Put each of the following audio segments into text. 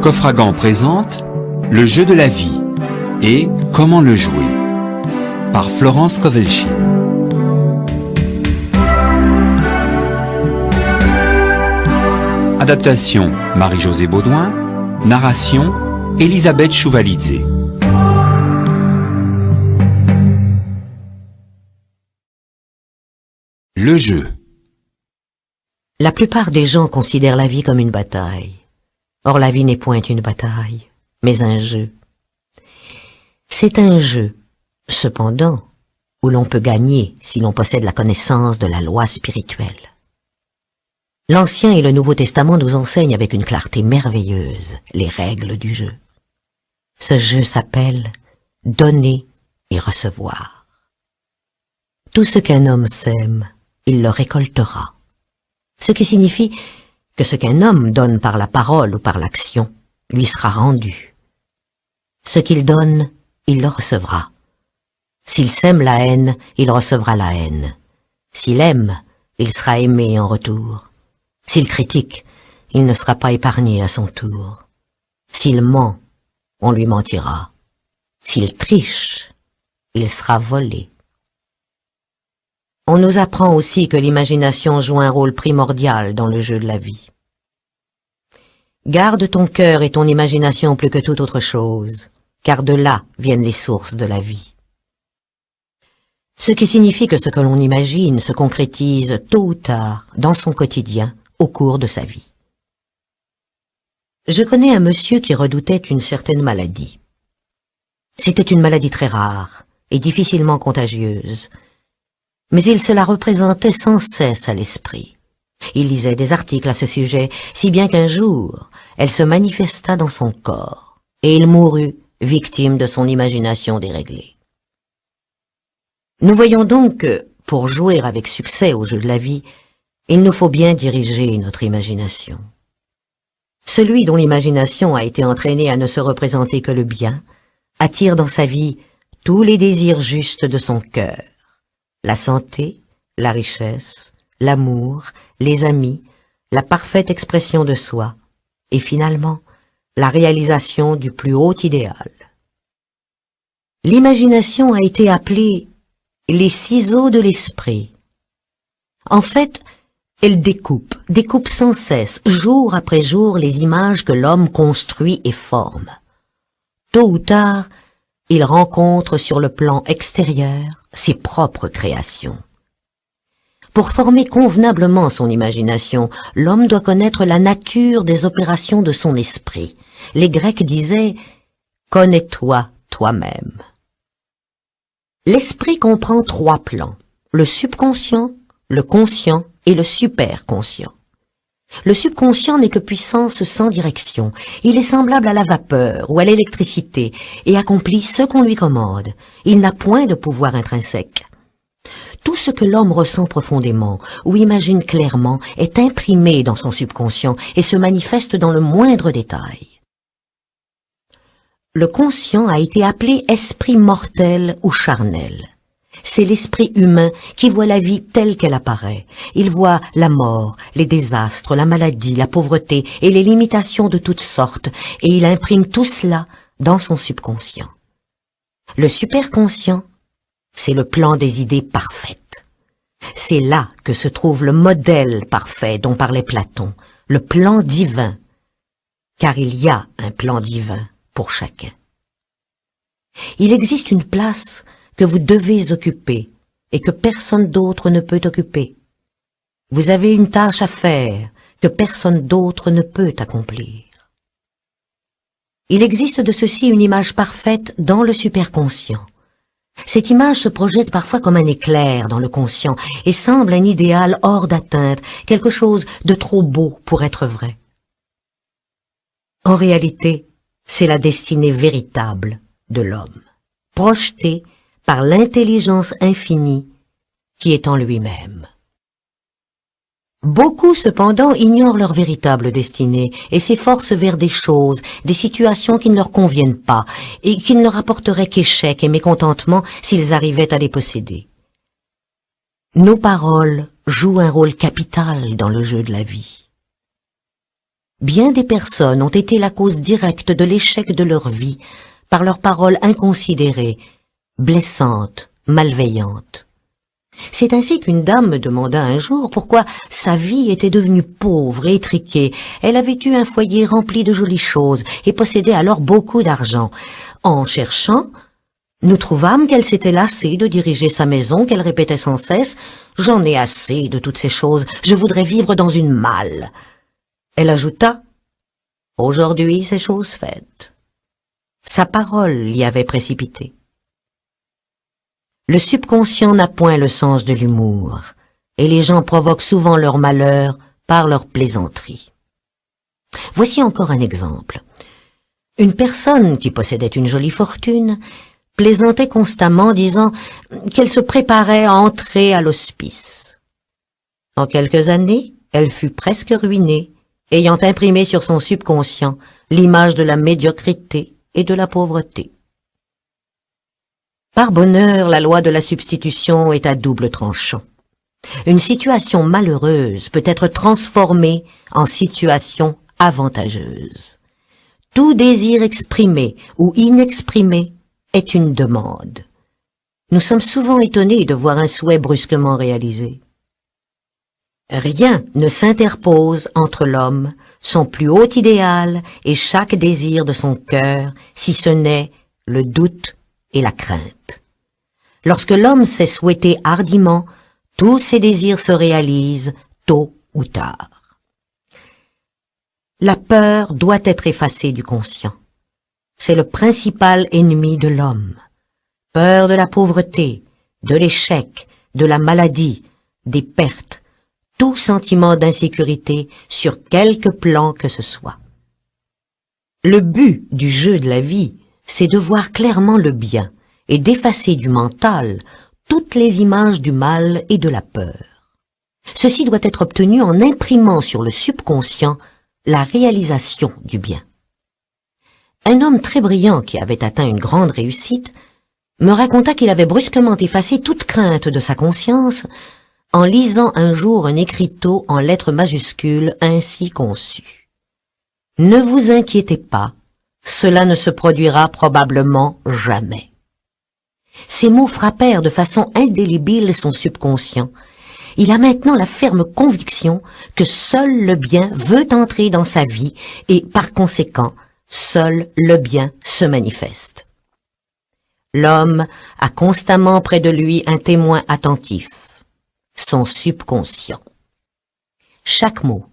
Coffragan présente Le jeu de la vie et Comment le jouer par Florence Kovelchine. Adaptation Marie-Josée Baudouin, narration Elisabeth Chouvalidze. Le jeu. La plupart des gens considèrent la vie comme une bataille. Or la vie n'est point une bataille, mais un jeu. C'est un jeu, cependant, où l'on peut gagner si l'on possède la connaissance de la loi spirituelle. L'Ancien et le Nouveau Testament nous enseignent avec une clarté merveilleuse les règles du jeu. Ce jeu s'appelle « donner et recevoir ». Tout ce qu'un homme sème, il le récoltera. Ce qui signifie que ce qu'un homme donne par la parole ou par l'action lui sera rendu. Ce qu'il donne, il le recevra. S'il sème la haine, il recevra la haine. S'il aime, il sera aimé en retour. S'il critique, il ne sera pas épargné à son tour. S'il ment, on lui mentira. S'il triche, il sera volé. On nous apprend aussi que l'imagination joue un rôle primordial dans le jeu de la vie. Garde ton cœur et ton imagination plus que toute autre chose, car de là viennent les sources de la vie. Ce qui signifie que ce que l'on imagine se concrétise tôt ou tard dans son quotidien au cours de sa vie. Je connais un monsieur qui redoutait une certaine maladie. C'était une maladie très rare et difficilement contagieuse, mais il se la représentait sans cesse à l'esprit. Il lisait des articles à ce sujet, si bien qu'un jour, elle se manifesta dans son corps, et il mourut, victime de son imagination déréglée. Nous voyons donc que, pour jouer avec succès au jeu de la vie, il nous faut bien diriger notre imagination. Celui dont l'imagination a été entraînée à ne se représenter que le bien, attire dans sa vie tous les désirs justes de son cœur. La santé, la richesse, l'amour, les amis, la parfaite expression de soi, et finalement, la réalisation du plus haut idéal. L'imagination a été appelée les ciseaux de l'esprit. En fait, elle découpe sans cesse, jour après jour, les images que l'homme construit et forme. Tôt ou tard, il rencontre sur le plan extérieur ses propres créations. Pour former convenablement son imagination, l'homme doit connaître la nature des opérations de son esprit. Les Grecs disaient « Connais-toi toi-même ». L'esprit comprend 3 plans, le subconscient, le conscient et le superconscient. Le subconscient n'est que puissance sans direction. Il est semblable à la vapeur ou à l'électricité et accomplit ce qu'on lui commande. Il n'a point de pouvoir intrinsèque. Tout ce que l'homme ressent profondément ou imagine clairement est imprimé dans son subconscient et se manifeste dans le moindre détail. Le conscient a été appelé esprit mortel ou charnel. C'est l'esprit humain qui voit la vie telle qu'elle apparaît. Il voit la mort, les désastres, la maladie, la pauvreté et les limitations de toutes sortes, et il imprime tout cela dans son subconscient. Le superconscient, c'est le plan des idées parfaites. C'est là que se trouve le modèle parfait dont parlait Platon, le plan divin, car il y a un plan divin pour chacun. Il existe une place que vous devez occuper et que personne d'autre ne peut occuper. Vous avez une tâche à faire que personne d'autre ne peut accomplir. Il existe de ceci une image parfaite dans le superconscient. Cette image se projette parfois comme un éclair dans le conscient et semble un idéal hors d'atteinte, quelque chose de trop beau pour être vrai. En réalité, c'est la destinée véritable de l'homme, projetée par l'intelligence infinie qui est en lui-même. Beaucoup, cependant, ignorent leur véritable destinée et s'efforcent vers des choses, des situations qui ne leur conviennent pas et qui ne leur apporteraient qu'échec et mécontentement s'ils arrivaient à les posséder. Nos paroles jouent un rôle capital dans le jeu de la vie. Bien des personnes ont été la cause directe de l'échec de leur vie par leurs paroles inconsidérées, blessantes, malveillantes. C'est ainsi qu'une dame me demanda un jour pourquoi sa vie était devenue pauvre et étriquée. Elle avait eu un foyer rempli de jolies choses et possédait alors beaucoup d'argent. En cherchant, nous trouvâmes qu'elle s'était lassée de diriger sa maison, qu'elle répétait sans cesse « J'en ai assez de toutes ces choses, je voudrais vivre dans une malle ». Elle ajouta « Aujourd'hui, c'est chose faite ». Sa parole l'y avait précipité. Le subconscient n'a point le sens de l'humour, et les gens provoquent souvent leur malheur par leur plaisanterie. Voici encore un exemple. Une personne qui possédait une jolie fortune plaisantait constamment, disant qu'elle se préparait à entrer à l'hospice. En quelques années, elle fut presque ruinée, ayant imprimé sur son subconscient l'image de la médiocrité et de la pauvreté. Par bonheur, la loi de la substitution est à double tranchant. Une situation malheureuse peut être transformée en situation avantageuse. Tout désir exprimé ou inexprimé est une demande. Nous sommes souvent étonnés de voir un souhait brusquement réalisé. Rien ne s'interpose entre l'homme, son plus haut idéal et chaque désir de son cœur, si ce n'est le doute et la crainte. Lorsque l'homme sait souhaiter hardiment, tous ses désirs se réalisent tôt ou tard. La peur doit être effacée du conscient. C'est le principal ennemi de l'homme. Peur de la pauvreté, de l'échec, de la maladie, des pertes, tout sentiment d'insécurité sur quelque plan que ce soit. Le but du jeu de la vie, c'est de voir clairement le bien et d'effacer du mental toutes les images du mal et de la peur. Ceci doit être obtenu en imprimant sur le subconscient la réalisation du bien. Un homme très brillant qui avait atteint une grande réussite me raconta qu'il avait brusquement effacé toute crainte de sa conscience en lisant un jour un écriteau en lettres majuscules ainsi conçu. « Ne vous inquiétez pas, cela ne se produira probablement jamais. » Ces mots frappèrent de façon indélébile son subconscient. Il a maintenant la ferme conviction que seul le bien veut entrer dans sa vie et, par conséquent, seul le bien se manifeste. L'homme a constamment près de lui un témoin attentif, son subconscient. Chaque mot,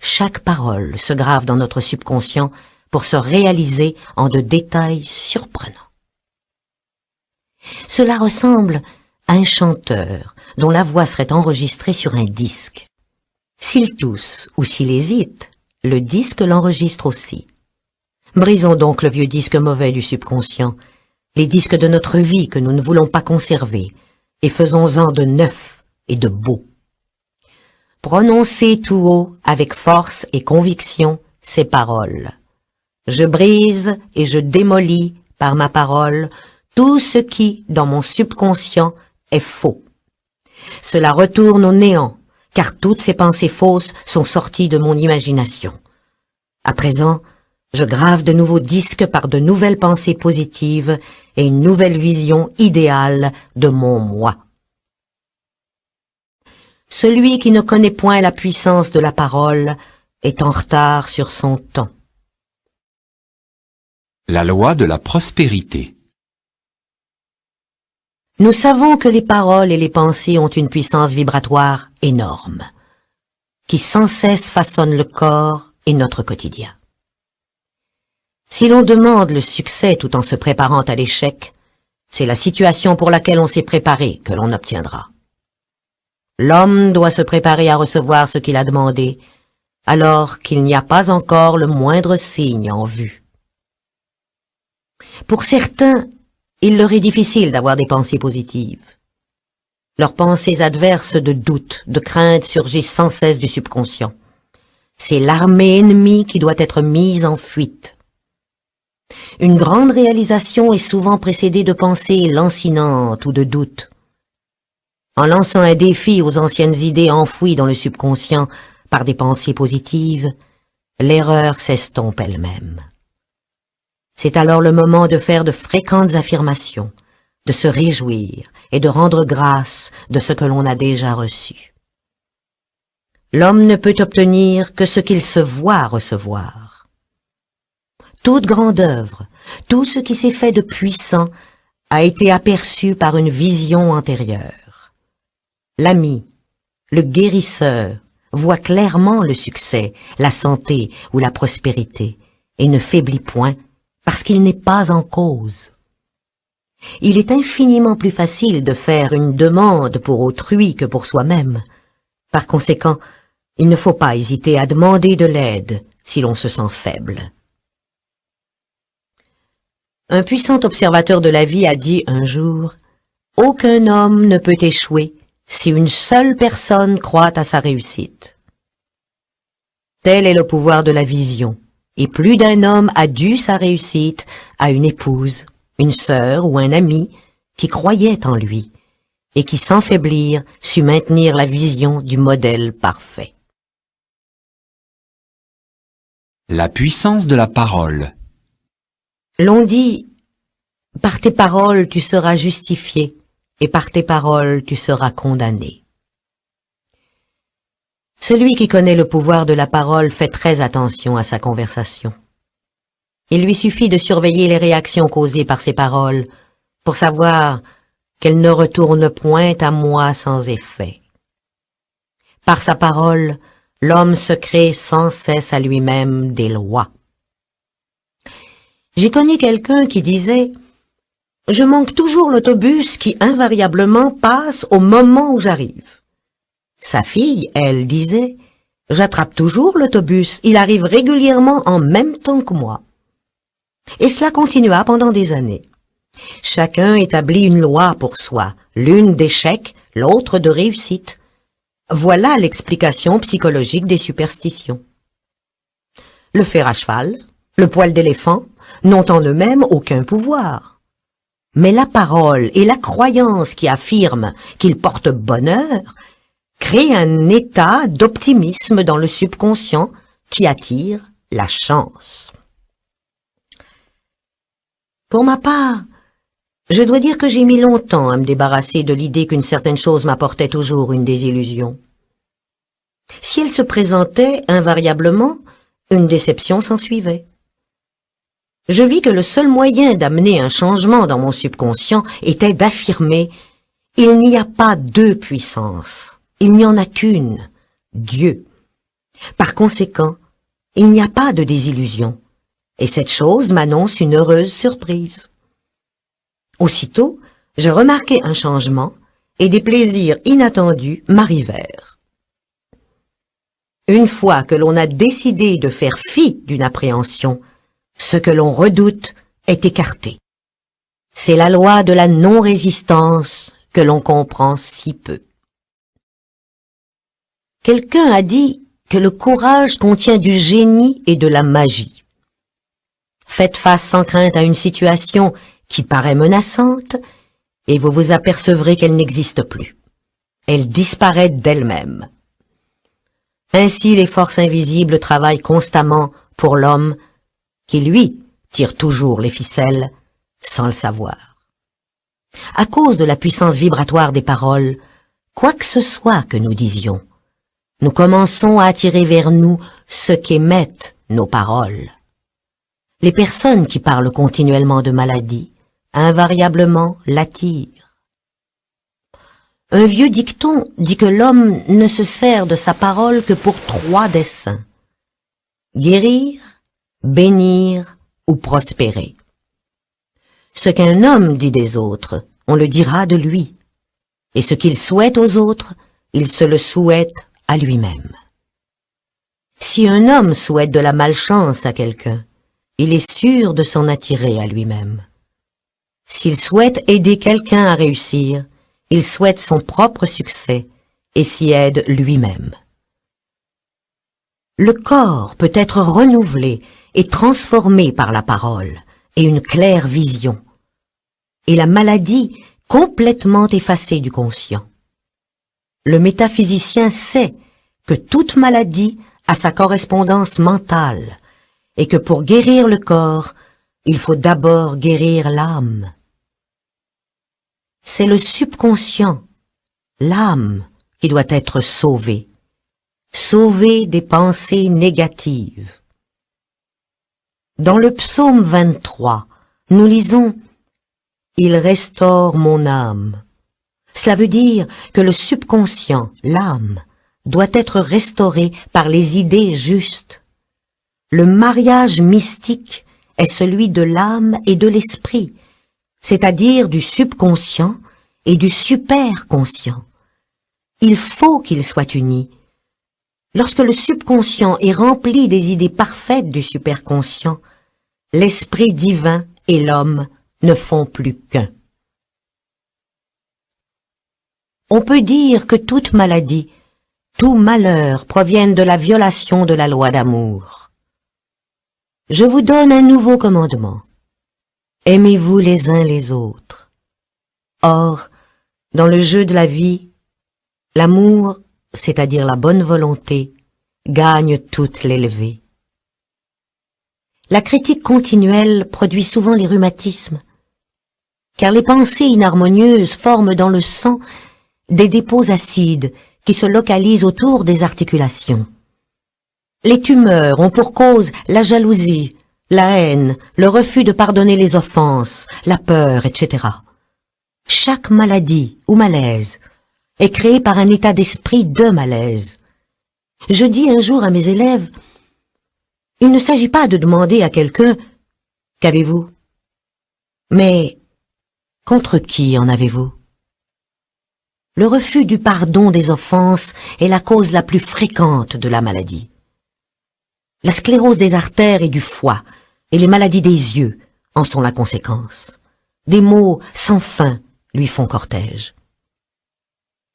chaque parole se grave dans notre subconscient pour se réaliser en de détails surprenants. Cela ressemble à un chanteur dont la voix serait enregistrée sur un disque. S'il tousse ou s'il hésite, le disque l'enregistre aussi. Brisons donc le vieux disque mauvais du subconscient, les disques de notre vie que nous ne voulons pas conserver, et faisons-en de neuf et de beau. Prononcez tout haut, avec force et conviction, ces paroles. Je brise et je démolis par ma parole tout ce qui, dans mon subconscient, est faux. Cela retourne au néant, car toutes ces pensées fausses sont sorties de mon imagination. À présent, je grave de nouveaux disques par de nouvelles pensées positives et une nouvelle vision idéale de mon moi. Celui qui ne connaît point la puissance de la parole est en retard sur son temps. La loi de la prospérité. Nous savons que les paroles et les pensées ont une puissance vibratoire énorme, qui sans cesse façonne le corps et notre quotidien. Si l'on demande le succès tout en se préparant à l'échec, c'est la situation pour laquelle on s'est préparé que l'on obtiendra. L'homme doit se préparer à recevoir ce qu'il a demandé, alors qu'il n'y a pas encore le moindre signe en vue. Pour certains, il leur est difficile d'avoir des pensées positives. Leurs pensées adverses de doute, de crainte surgissent sans cesse du subconscient. C'est l'armée ennemie qui doit être mise en fuite. Une grande réalisation est souvent précédée de pensées lancinantes ou de doutes. En lançant un défi aux anciennes idées enfouies dans le subconscient par des pensées positives, l'erreur s'estompe elle-même. C'est alors le moment de faire de fréquentes affirmations, de se réjouir et de rendre grâce de ce que l'on a déjà reçu. L'homme ne peut obtenir que ce qu'il se voit recevoir. Toute grande œuvre, tout ce qui s'est fait de puissant a été aperçu par une vision antérieure. L'ami, le guérisseur, voit clairement le succès, la santé ou la prospérité, et ne faiblit point, parce qu'il n'est pas en cause. Il est infiniment plus facile de faire une demande pour autrui que pour soi-même. Par conséquent, il ne faut pas hésiter à demander de l'aide si l'on se sent faible. Un puissant observateur de la vie a dit un jour « Aucun homme ne peut échouer si une seule personne croit à sa réussite. » Tel est le pouvoir de la vision, et plus d'un homme a dû sa réussite à une épouse, une sœur ou un ami qui croyait en lui, et qui sans faiblir sut maintenir la vision du modèle parfait. La puissance de la parole. L'on dit « Par tes paroles tu seras justifié, et par tes paroles tu seras condamné. » Celui qui connaît le pouvoir de la parole fait très attention à sa conversation. Il lui suffit de surveiller les réactions causées par ses paroles pour savoir qu'elles ne retournent point à moi sans effet. Par sa parole, l'homme se crée sans cesse à lui-même des lois. J'ai connu quelqu'un qui disait « Je manque toujours l'autobus qui invariablement passe au moment où j'arrive. » Sa fille, elle, disait « J'attrape toujours l'autobus, il arrive régulièrement en même temps que moi. » Et cela continua pendant des années. Chacun établit une loi pour soi, l'une d'échec, l'autre de réussite. Voilà l'explication psychologique des superstitions. Le fer à cheval, le poil d'éléphant n'ont en eux-mêmes aucun pouvoir. Mais la parole et la croyance qui affirment qu'ils portent bonheur créent un état d'optimisme dans le subconscient qui attire la chance. Pour ma part, je dois dire que j'ai mis longtemps à me débarrasser de l'idée qu'une certaine chose m'apportait toujours une désillusion. Si elle se présentait invariablement, une déception s'ensuivait. Je vis que le seul moyen d'amener un changement dans mon subconscient était d'affirmer « Il n'y a pas deux puissances, il n'y en a qu'une, Dieu. » Par conséquent, il n'y a pas de désillusion, et cette chose m'annonce une heureuse surprise. Aussitôt, je remarquai un changement, et des plaisirs inattendus m'arrivèrent. Une fois que l'on a décidé de faire fi d'une appréhension, ce que l'on redoute est écarté. C'est la loi de la non-résistance que l'on comprend si peu. Quelqu'un a dit que le courage contient du génie et de la magie. Faites face sans crainte à une situation qui paraît menaçante et vous vous apercevrez qu'elle n'existe plus. Elle disparaît d'elle-même. Ainsi les forces invisibles travaillent constamment pour l'homme qui, lui, tire toujours les ficelles sans le savoir. À cause de la puissance vibratoire des paroles, quoi que ce soit que nous disions, nous commençons à attirer vers nous ce qu'émettent nos paroles. Les personnes qui parlent continuellement de maladie, invariablement l'attirent. Un vieux dicton dit que l'homme ne se sert de sa parole que pour 3 desseins: guérir, bénir ou prospérer. Ce qu'un homme dit des autres, on le dira de lui, et ce qu'il souhaite aux autres, il se le souhaite à lui-même. Si un homme souhaite de la malchance à quelqu'un, il est sûr de s'en attirer à lui-même. S'il souhaite aider quelqu'un à réussir, il souhaite son propre succès et s'y aide lui-même. Le corps peut être renouvelé et transformé par la parole et une claire vision, et la maladie complètement effacée du conscient. Le métaphysicien sait que toute maladie à sa correspondance mentale, et que pour guérir le corps, il faut d'abord guérir l'âme. C'est le subconscient, l'âme, qui doit être sauvée, sauvée des pensées négatives. Dans le psaume 23, nous lisons « Il restaure mon âme ». Cela veut dire que le subconscient, l'âme, doit être restauré par les idées justes. Le mariage mystique est celui de l'âme et de l'esprit, c'est-à-dire du subconscient et du superconscient. Il faut qu'ils soient unis. Lorsque le subconscient est rempli des idées parfaites du superconscient, l'esprit divin et l'homme ne font plus qu'un. On peut dire que toute maladie, tout malheur proviennent de la violation de la loi d'amour. Je vous donne un nouveau commandement. Aimez-vous les uns les autres. Or, dans le jeu de la vie, l'amour, c'est-à-dire la bonne volonté, gagne toute l'élevée. La critique continuelle produit souvent les rhumatismes, car les pensées inharmonieuses forment dans le sang des dépôts acides qui se localisent autour des articulations. Les tumeurs ont pour cause la jalousie, la haine, le refus de pardonner les offenses, la peur, etc. Chaque maladie ou malaise est créée par un état d'esprit de malaise. Je dis un jour à mes élèves, il ne s'agit pas de demander à quelqu'un « Qu'avez-vous » mais « Contre qui en avez-vous » Le refus du pardon des offenses est la cause la plus fréquente de la maladie. La sclérose des artères et du foie et les maladies des yeux en sont la conséquence. Des maux sans fin lui font cortège.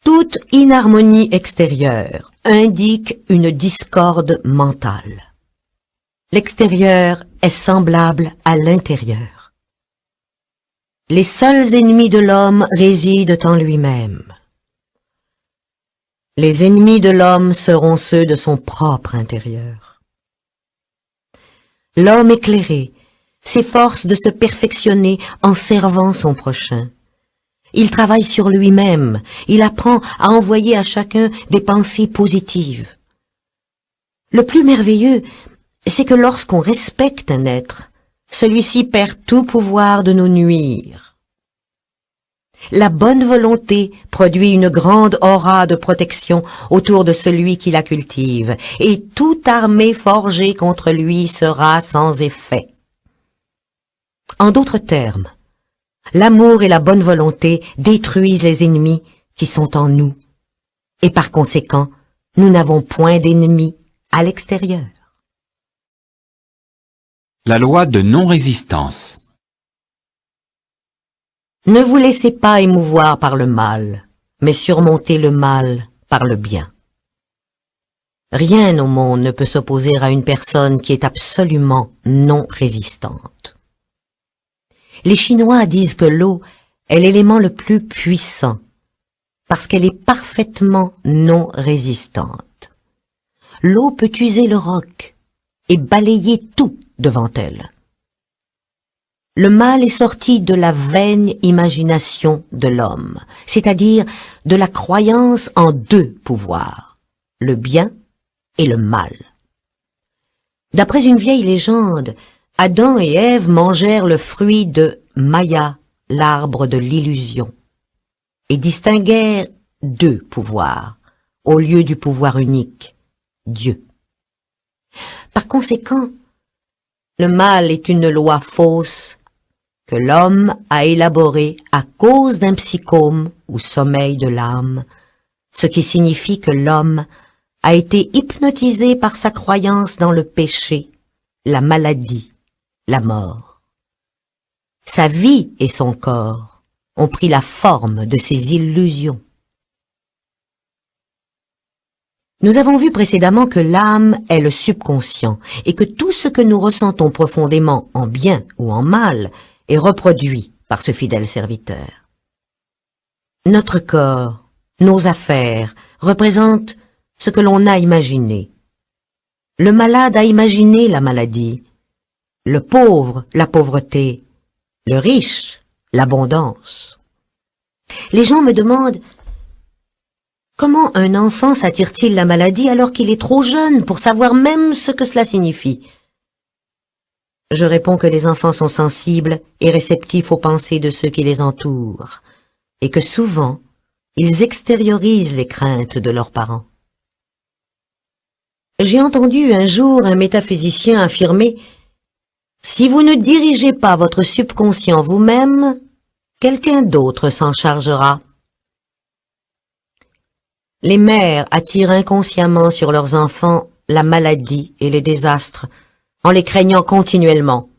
Toute inharmonie extérieure indique une discorde mentale. L'extérieur est semblable à l'intérieur. Les seuls ennemis de l'homme résident en lui-même. Les ennemis de l'homme seront ceux de son propre intérieur. L'homme éclairé s'efforce de se perfectionner en servant son prochain. Il travaille sur lui-même, il apprend à envoyer à chacun des pensées positives. Le plus merveilleux, c'est que lorsqu'on respecte un être, celui-ci perd tout pouvoir de nous nuire. La bonne volonté produit une grande aura de protection autour de celui qui la cultive, et toute armée forgée contre lui sera sans effet. En d'autres termes, l'amour et la bonne volonté détruisent les ennemis qui sont en nous, et par conséquent, nous n'avons point d'ennemis à l'extérieur. La loi de non-résistance. Ne vous laissez pas émouvoir par le mal, mais surmontez le mal par le bien. Rien au monde ne peut s'opposer à une personne qui est absolument non résistante. Les Chinois disent que l'eau est l'élément le plus puissant, parce qu'elle est parfaitement non résistante. L'eau peut user le roc et balayer tout devant elle. Le mal est sorti de la vaine imagination de l'homme, c'est-à-dire de la croyance en deux pouvoirs, le bien et le mal. D'après une vieille légende, Adam et Ève mangèrent le fruit de Maya, l'arbre de l'illusion, et distinguèrent deux pouvoirs, au lieu du pouvoir unique, Dieu. Par conséquent, le mal est une loi fausse que l'homme a élaboré à cause d'un psychome ou sommeil de l'âme, ce qui signifie que l'homme a été hypnotisé par sa croyance dans le péché, la maladie, la mort. Sa vie et son corps ont pris la forme de ces illusions. Nous avons vu précédemment que l'âme est le subconscient et que tout ce que nous ressentons profondément en bien ou en mal est reproduit par ce fidèle serviteur. Notre corps, nos affaires, représentent ce que l'on a imaginé. Le malade a imaginé la maladie, le pauvre la pauvreté, le riche l'abondance. Les gens me demandent comment un enfant s'attire-t-il la maladie alors qu'il est trop jeune pour savoir même ce que cela signifie. Je réponds que les enfants sont sensibles et réceptifs aux pensées de ceux qui les entourent, et que souvent, ils extériorisent les craintes de leurs parents. J'ai entendu un jour un métaphysicien affirmer « Si vous ne dirigez pas votre subconscient vous-même, quelqu'un d'autre s'en chargera. » Les mères attirent inconsciemment sur leurs enfants la maladie et les désastres, en les craignant continuellement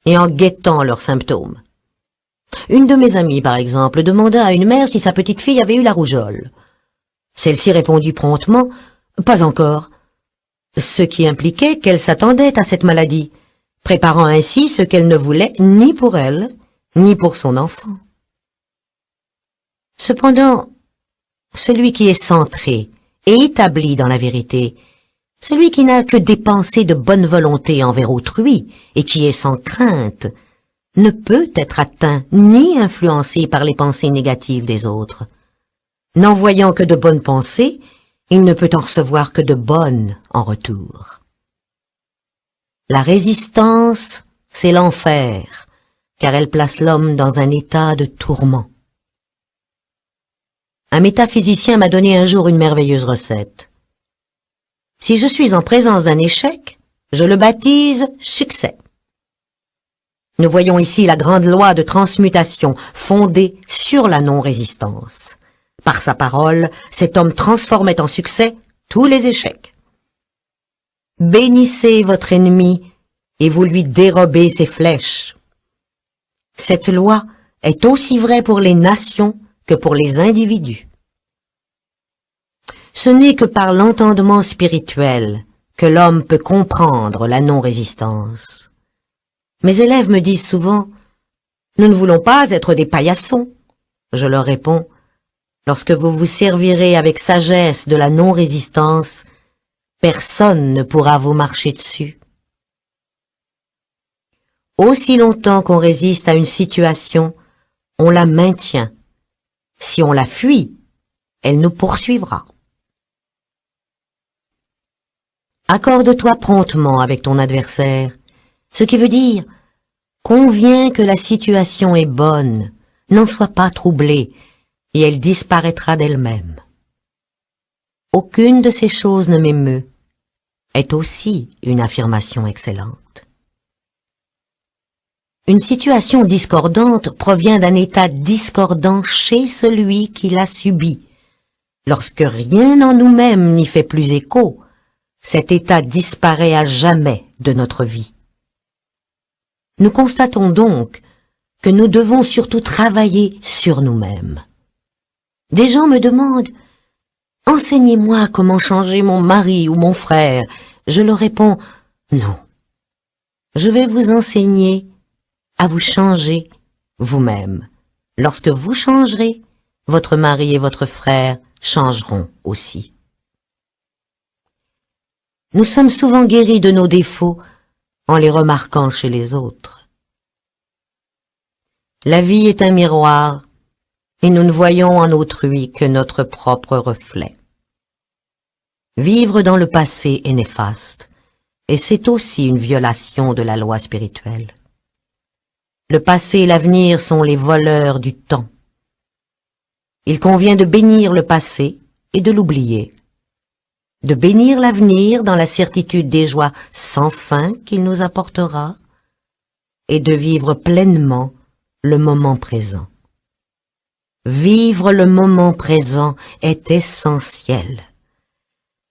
et en guettant leurs symptômes. Une de mes amies, par exemple, demanda à une mère si sa petite fille avait eu la rougeole. Celle-ci répondit promptement « Pas encore », ce qui impliquait qu'elle s'attendait à cette maladie, préparant ainsi ce qu'elle ne voulait ni pour elle, ni pour son enfant. Cependant, celui qui est centré et établi dans la vérité, celui qui n'a que des pensées de bonne volonté envers autrui et qui est sans crainte, ne peut être atteint ni influencé par les pensées négatives des autres. N'en voyant que de bonnes pensées, il ne peut en recevoir que de bonnes en retour. La résistance, c'est l'enfer, car elle place l'homme dans un état de tourment. Un métaphysicien m'a donné un jour une merveilleuse recette. Si je suis en présence d'un échec, je le baptise succès. Nous voyons ici la grande loi de transmutation fondée sur la non-résistance. Par sa parole, cet homme transformait en succès tous les échecs. Bénissez votre ennemi et vous lui dérobez ses flèches. Cette loi est aussi vraie pour les nations que pour les individus. Ce n'est que par l'entendement spirituel que l'homme peut comprendre la non-résistance. Mes élèves me disent souvent « Nous ne voulons pas être des paillassons ». Je leur réponds « Lorsque vous vous servirez avec sagesse de la non-résistance, personne ne pourra vous marcher dessus. » Aussi longtemps qu'on résiste à une situation, on la maintient. Si on la fuit, elle nous poursuivra. Accorde-toi promptement avec ton adversaire, ce qui veut dire conviens que la situation est bonne, n'en sois pas troublé, et elle disparaîtra d'elle-même. Aucune de ces choses ne m'émeut, est aussi une affirmation excellente. Une situation discordante provient d'un état discordant chez celui qui l'a subi. Lorsque rien en nous-mêmes n'y fait plus écho, cet état disparaît à jamais de notre vie. Nous constatons donc que nous devons surtout travailler sur nous-mêmes. Des gens me demandent « Enseignez-moi comment changer mon mari ou mon frère ». Je leur réponds « Non, je vais vous enseigner à vous changer vous-même. Lorsque vous changerez, votre mari et votre frère changeront aussi. » Nous sommes souvent guéris de nos défauts en les remarquant chez les autres. La vie est un miroir et nous ne voyons en autrui que notre propre reflet. Vivre dans le passé est néfaste et c'est aussi une violation de la loi spirituelle. Le passé et l'avenir sont les voleurs du temps. Il convient de bénir le passé et de l'oublier, de bénir l'avenir dans la certitude des joies sans fin qu'il nous apportera, et de vivre pleinement le moment présent. Vivre le moment présent est essentiel.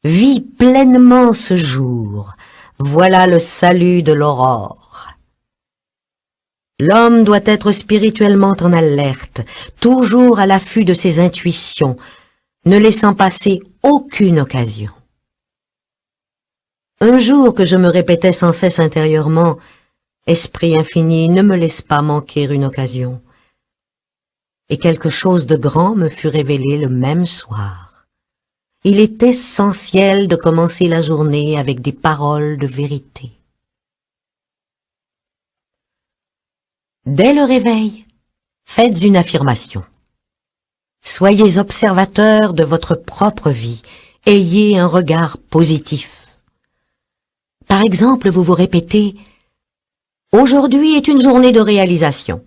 Vis pleinement ce jour, voilà le salut de l'aurore. L'homme doit être spirituellement en alerte, toujours à l'affût de ses intuitions, ne laissant passer aucune occasion. Un jour que je me répétais sans cesse intérieurement, « Esprit infini, ne me laisse pas manquer une occasion. » Et quelque chose de grand me fut révélé le même soir. Il est essentiel de commencer la journée avec des paroles de vérité. Dès le réveil, faites une affirmation. Soyez observateur de votre propre vie. Ayez un regard positif. Par exemple, vous vous répétez « Aujourd'hui est une journée de réalisation ».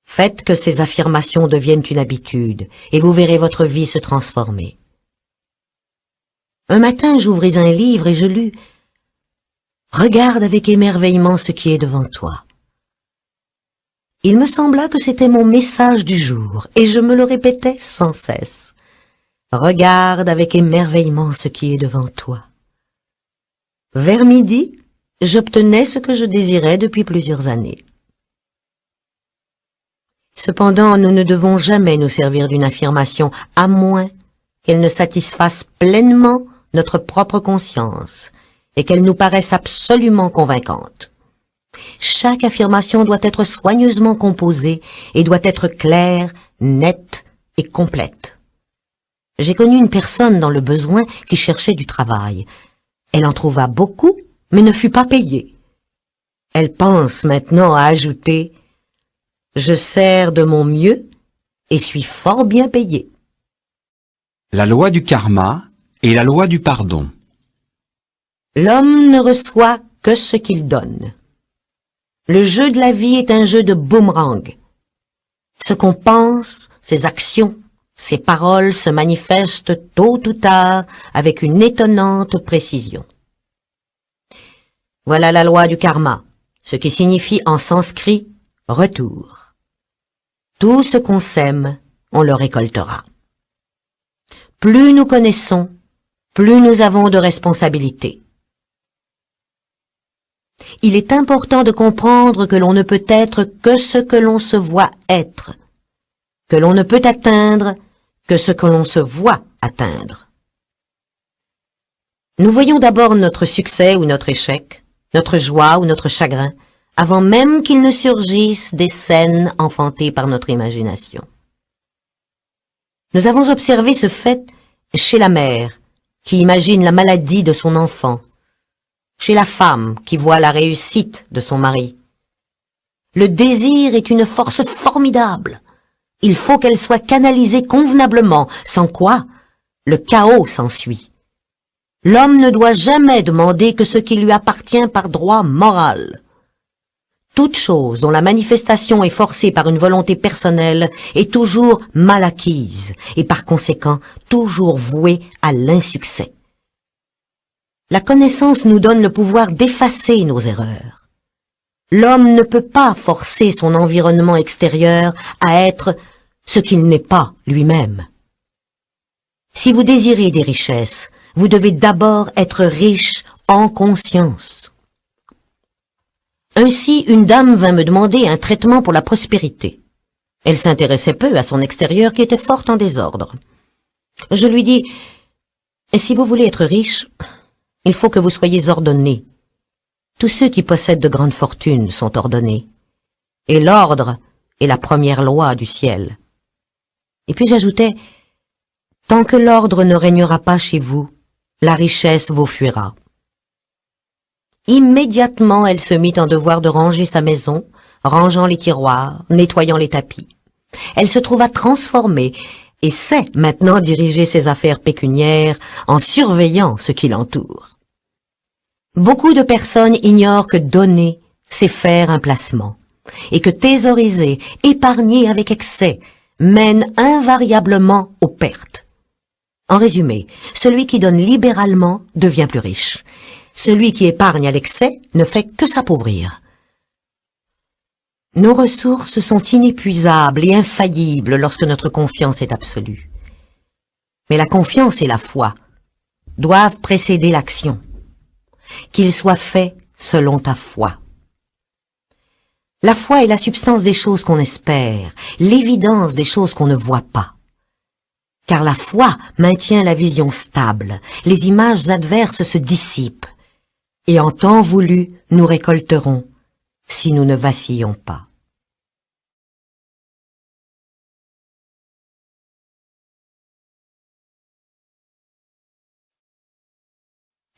Faites que ces affirmations deviennent une habitude et vous verrez votre vie se transformer. Un matin, j'ouvris un livre et je lus « Regarde avec émerveillement ce qui est devant toi ». Il me sembla que c'était mon message du jour, et je me le répétais sans cesse. Regarde avec émerveillement ce qui est devant toi. Vers midi, j'obtenais ce que je désirais depuis plusieurs années. Cependant, nous ne devons jamais nous servir d'une affirmation, à moins qu'elle ne satisfasse pleinement notre propre conscience, et qu'elle nous paraisse absolument convaincante. Chaque affirmation doit être soigneusement composée et doit être claire, nette et complète. J'ai connu une personne dans le besoin qui cherchait du travail. Elle en trouva beaucoup, mais ne fut pas payée. Elle pense maintenant à ajouter « Je sers de mon mieux et suis fort bien payée ». La loi du karma et la loi du pardon. L'homme ne reçoit que ce qu'il donne. Le jeu de la vie est un jeu de boomerang. Ce qu'on pense, ses actions, ses paroles se manifestent tôt ou tard avec une étonnante précision. Voilà la loi du karma, ce qui signifie en sanskrit « retour ». Tout ce qu'on sème, on le récoltera. Plus nous connaissons, plus nous avons de responsabilités. Il est important de comprendre que l'on ne peut être que ce que l'on se voit être, que l'on ne peut atteindre que ce que l'on se voit atteindre. Nous voyons d'abord notre succès ou notre échec, notre joie ou notre chagrin, avant même qu'il ne surgisse des scènes enfantées par notre imagination. Nous avons observé ce fait chez la mère, qui imagine la maladie de son enfant, chez la femme qui voit la réussite de son mari. Le désir est une force formidable. Il faut qu'elle soit canalisée convenablement, sans quoi le chaos s'ensuit. L'homme ne doit jamais demander que ce qui lui appartient par droit moral. Toute chose dont la manifestation est forcée par une volonté personnelle est toujours mal acquise et par conséquent toujours vouée à l'insuccès. La connaissance nous donne le pouvoir d'effacer nos erreurs. L'homme ne peut pas forcer son environnement extérieur à être ce qu'il n'est pas lui-même. Si vous désirez des richesses, vous devez d'abord être riche en conscience. Ainsi, une dame vint me demander un traitement pour la prospérité. Elle s'intéressait peu à son extérieur qui était fort en désordre. Je lui dis, « Si vous voulez être riche, il faut que vous soyez ordonné. Tous ceux qui possèdent de grandes fortunes sont ordonnés. Et l'ordre est la première loi du ciel. » Et puis j'ajoutais, « Tant que l'ordre ne régnera pas chez vous, la richesse vous fuira. » Immédiatement, elle se mit en devoir de ranger sa maison, rangeant les tiroirs, nettoyant les tapis. Elle se trouva transformée et sait maintenant diriger ses affaires pécuniaires en surveillant ce qui l'entoure. Beaucoup de personnes ignorent que donner, c'est faire un placement, et que thésauriser, épargner avec excès, mène invariablement aux pertes. En résumé, celui qui donne libéralement devient plus riche. Celui qui épargne à l'excès ne fait que s'appauvrir. Nos ressources sont inépuisables et infaillibles lorsque notre confiance est absolue. Mais la confiance et la foi doivent précéder l'action. Qu'il soit fait selon ta foi. La foi est la substance des choses qu'on espère, l'évidence des choses qu'on ne voit pas. Car la foi maintient la vision stable, les images adverses se dissipent, et en temps voulu, nous récolterons, si nous ne vacillons pas.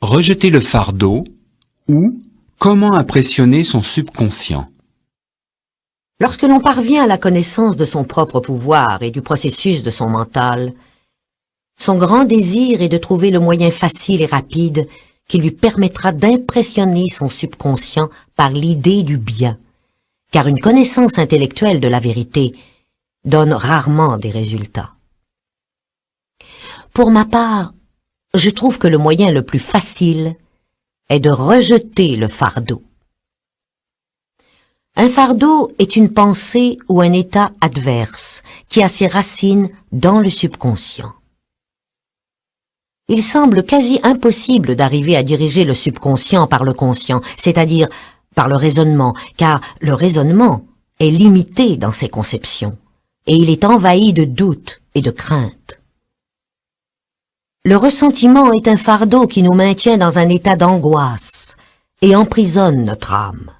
rejeter le fardeau ou comment impressionner son subconscient. Lorsque l'on parvient à la connaissance de son propre pouvoir et du processus de son mental, son grand désir est de trouver le moyen facile et rapide qui lui permettra d'impressionner son subconscient par l'idée du bien, car une connaissance intellectuelle de la vérité donne rarement des résultats. Pour ma part, je trouve que le moyen le plus facile est de rejeter le fardeau. Un fardeau est une pensée ou un état adverse qui a ses racines dans le subconscient. Il semble quasi impossible d'arriver à diriger le subconscient par le conscient, c'est-à-dire par le raisonnement, car le raisonnement est limité dans ses conceptions, et il est envahi de doutes et de craintes. Le ressentiment est un fardeau qui nous maintient dans un état d'angoisse et emprisonne notre âme.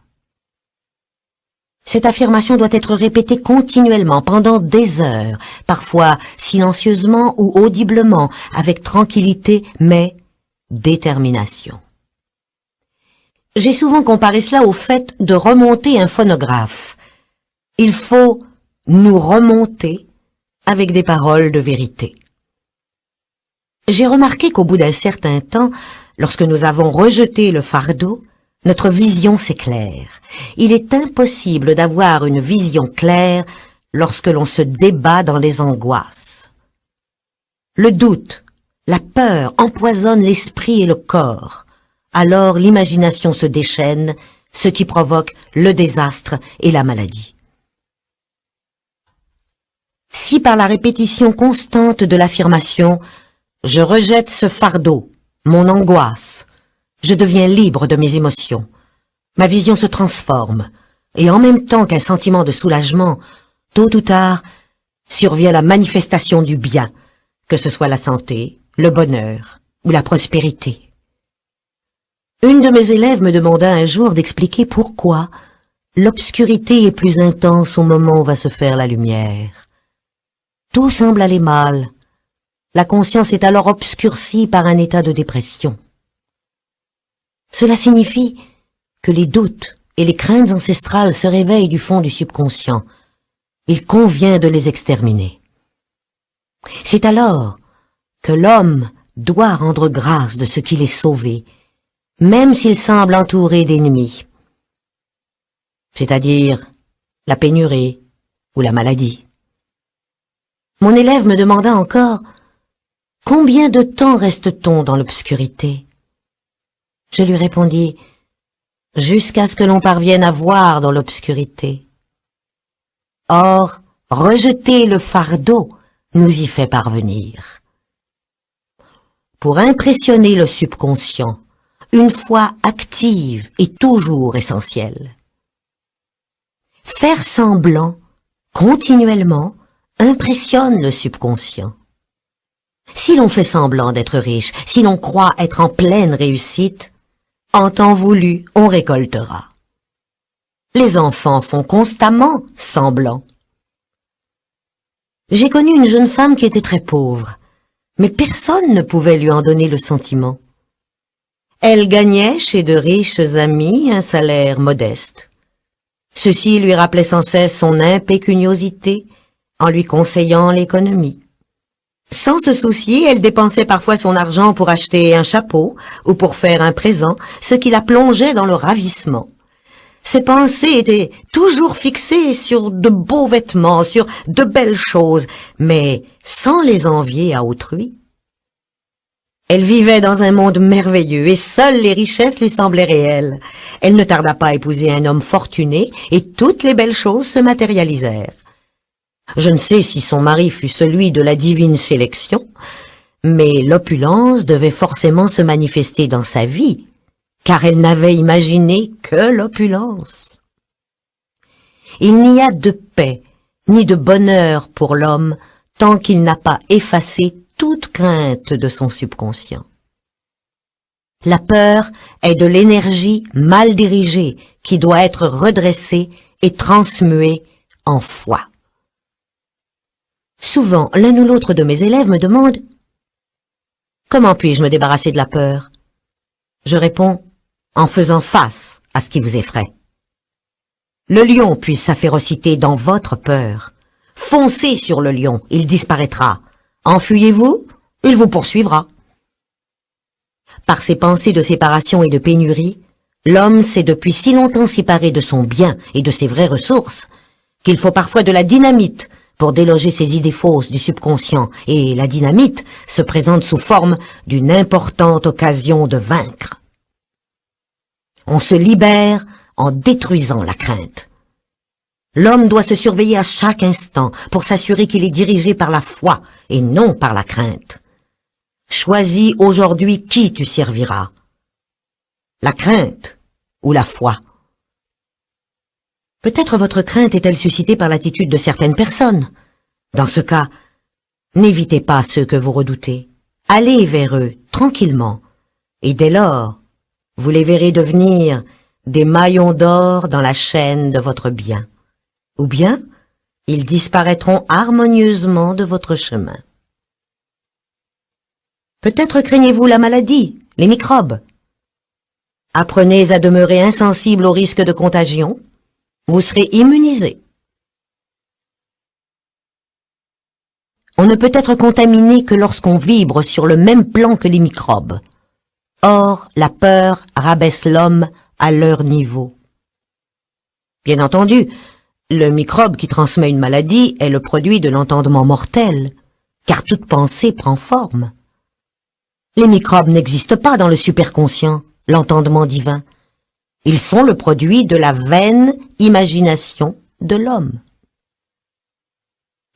Cette affirmation doit être répétée continuellement pendant des heures, parfois silencieusement ou audiblement, avec tranquillité, mais détermination. J'ai souvent comparé cela au fait de remonter un phonographe. Il faut nous remonter avec des paroles de vérité. J'ai remarqué qu'au bout d'un certain temps, lorsque nous avons rejeté le fardeau, notre vision s'éclaire. Il est impossible d'avoir une vision claire lorsque l'on se débat dans les angoisses. Le doute, la peur empoisonnent l'esprit et le corps. Alors l'imagination se déchaîne, ce qui provoque le désastre et la maladie. Si par la répétition constante de l'affirmation « Je rejette ce fardeau, mon angoisse », je deviens libre de mes émotions. Ma vision se transforme, et en même temps qu'un sentiment de soulagement, tôt ou tard, survient la manifestation du bien, que ce soit la santé, le bonheur ou la prospérité. Une de mes élèves me demanda un jour d'expliquer pourquoi l'obscurité est plus intense au moment où va se faire la lumière. Tout semble aller mal. La conscience est alors obscurcie par un état de dépression. Cela signifie que les doutes et les craintes ancestrales se réveillent du fond du subconscient. Il convient de les exterminer. C'est alors que l'homme doit rendre grâce de ce qu'il est sauvé, même s'il semble entouré d'ennemis, c'est-à-dire la pénurie ou la maladie. Mon élève me demanda encore « Combien de temps reste-t-on dans l'obscurité ?» Je lui répondis « Jusqu'à ce que l'on parvienne à voir dans l'obscurité. » Or, rejeter le fardeau nous y fait parvenir. Pour impressionner le subconscient, une foi active est toujours essentielle. Faire semblant, continuellement, impressionne le subconscient. Si l'on fait semblant d'être riche, si l'on croit être en pleine réussite, en temps voulu, on récoltera. Les enfants font constamment semblant. J'ai connu une jeune femme qui était très pauvre, mais personne ne pouvait lui en donner le sentiment. Elle gagnait chez de riches amis un salaire modeste. Ceux-ci lui rappelaient sans cesse son impécuniosité en lui conseillant l'économie. Sans se soucier, elle dépensait parfois son argent pour acheter un chapeau ou pour faire un présent, ce qui la plongeait dans le ravissement. Ses pensées étaient toujours fixées sur de beaux vêtements, sur de belles choses, mais sans les envier à autrui. Elle vivait dans un monde merveilleux et seules les richesses lui semblaient réelles. Elle ne tarda pas à épouser un homme fortuné et toutes les belles choses se matérialisèrent. Je ne sais si son mari fut celui de la divine sélection, mais l'opulence devait forcément se manifester dans sa vie, car elle n'avait imaginé que l'opulence. Il n'y a de paix ni de bonheur pour l'homme tant qu'il n'a pas effacé toute crainte de son subconscient. La peur est de l'énergie mal dirigée qui doit être redressée et transmuée en foi. Souvent, l'un ou l'autre de mes élèves me demande « Comment puis-je me débarrasser de la peur ?» Je réponds en faisant face à ce qui vous effraie. Le lion puise sa férocité dans votre peur. Foncez sur le lion, il disparaîtra. Enfuyez-vous, il vous poursuivra. Par ses pensées de séparation et de pénurie, l'homme s'est depuis si longtemps séparé de son bien et de ses vraies ressources qu'il faut parfois de la dynamite pour déloger ses idées fausses du subconscient, et la dynamite se présente sous forme d'une importante occasion de vaincre. On se libère en détruisant la crainte. L'homme doit se surveiller à chaque instant pour s'assurer qu'il est dirigé par la foi et non par la crainte. Choisis aujourd'hui qui tu serviras, la crainte ou la foi. Peut-être votre crainte est-elle suscitée par l'attitude de certaines personnes. Dans ce cas, n'évitez pas ceux que vous redoutez. Allez vers eux tranquillement, et dès lors, vous les verrez devenir des maillons d'or dans la chaîne de votre bien. Ou bien, ils disparaîtront harmonieusement de votre chemin. Peut-être craignez-vous la maladie, les microbes. Apprenez à demeurer insensible au risque de contagion. Vous serez immunisé. On ne peut être contaminé que lorsqu'on vibre sur le même plan que les microbes. Or, la peur rabaisse l'homme à leur niveau. Bien entendu, le microbe qui transmet une maladie est le produit de l'entendement mortel, car toute pensée prend forme. Les microbes n'existent pas dans le superconscient, l'entendement divin. Ils sont le produit de la vaine imagination de l'homme.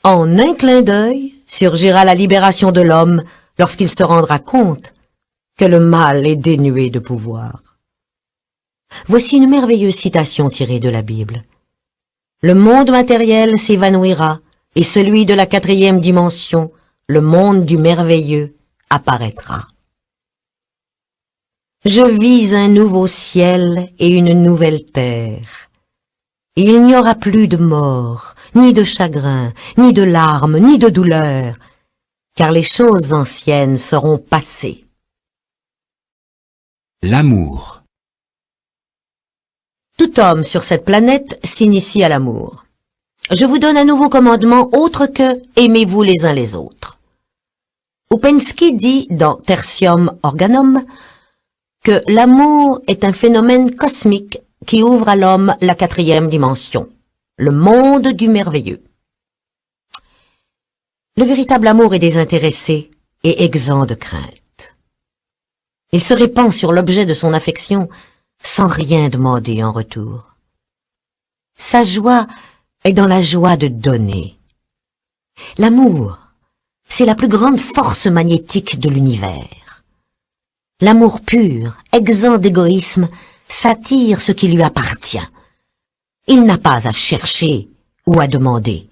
En un clin d'œil surgira la libération de l'homme lorsqu'il se rendra compte que le mal est dénué de pouvoir. Voici une merveilleuse citation tirée de la Bible. Le monde matériel s'évanouira et celui de la 4e dimension, le monde du merveilleux, apparaîtra. Je vis un nouveau ciel et une nouvelle terre. Il n'y aura plus de mort, ni de chagrin, ni de larmes, ni de douleur, car les choses anciennes seront passées. L'amour. Tout homme sur cette planète s'initie à l'amour. Je vous donne un nouveau commandement autre que « aimez-vous les uns les autres ». Oupenski dit dans Tertium Organum que l'amour est un phénomène cosmique qui ouvre à l'homme la 4e dimension, le monde du merveilleux. Le véritable amour est désintéressé et exempt de crainte. Il se répand sur l'objet de son affection sans rien demander en retour. Sa joie est dans la joie de donner. L'amour, c'est la plus grande force magnétique de l'univers. L'amour pur, exempt d'égoïsme, s'attire ce qui lui appartient. Il n'a pas à chercher ou à demander.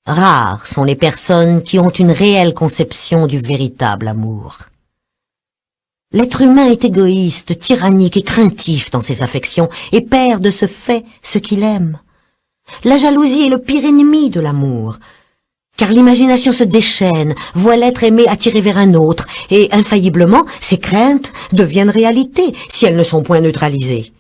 Rares sont les personnes qui ont une réelle conception du véritable amour. L'être humain est égoïste, tyrannique et craintif dans ses affections et perd de ce fait ce qu'il aime. La jalousie est le pire ennemi de l'amour, car l'imagination se déchaîne, voit l'être aimé attiré vers un autre, et infailliblement, ses craintes deviennent réalité si elles ne sont point neutralisées.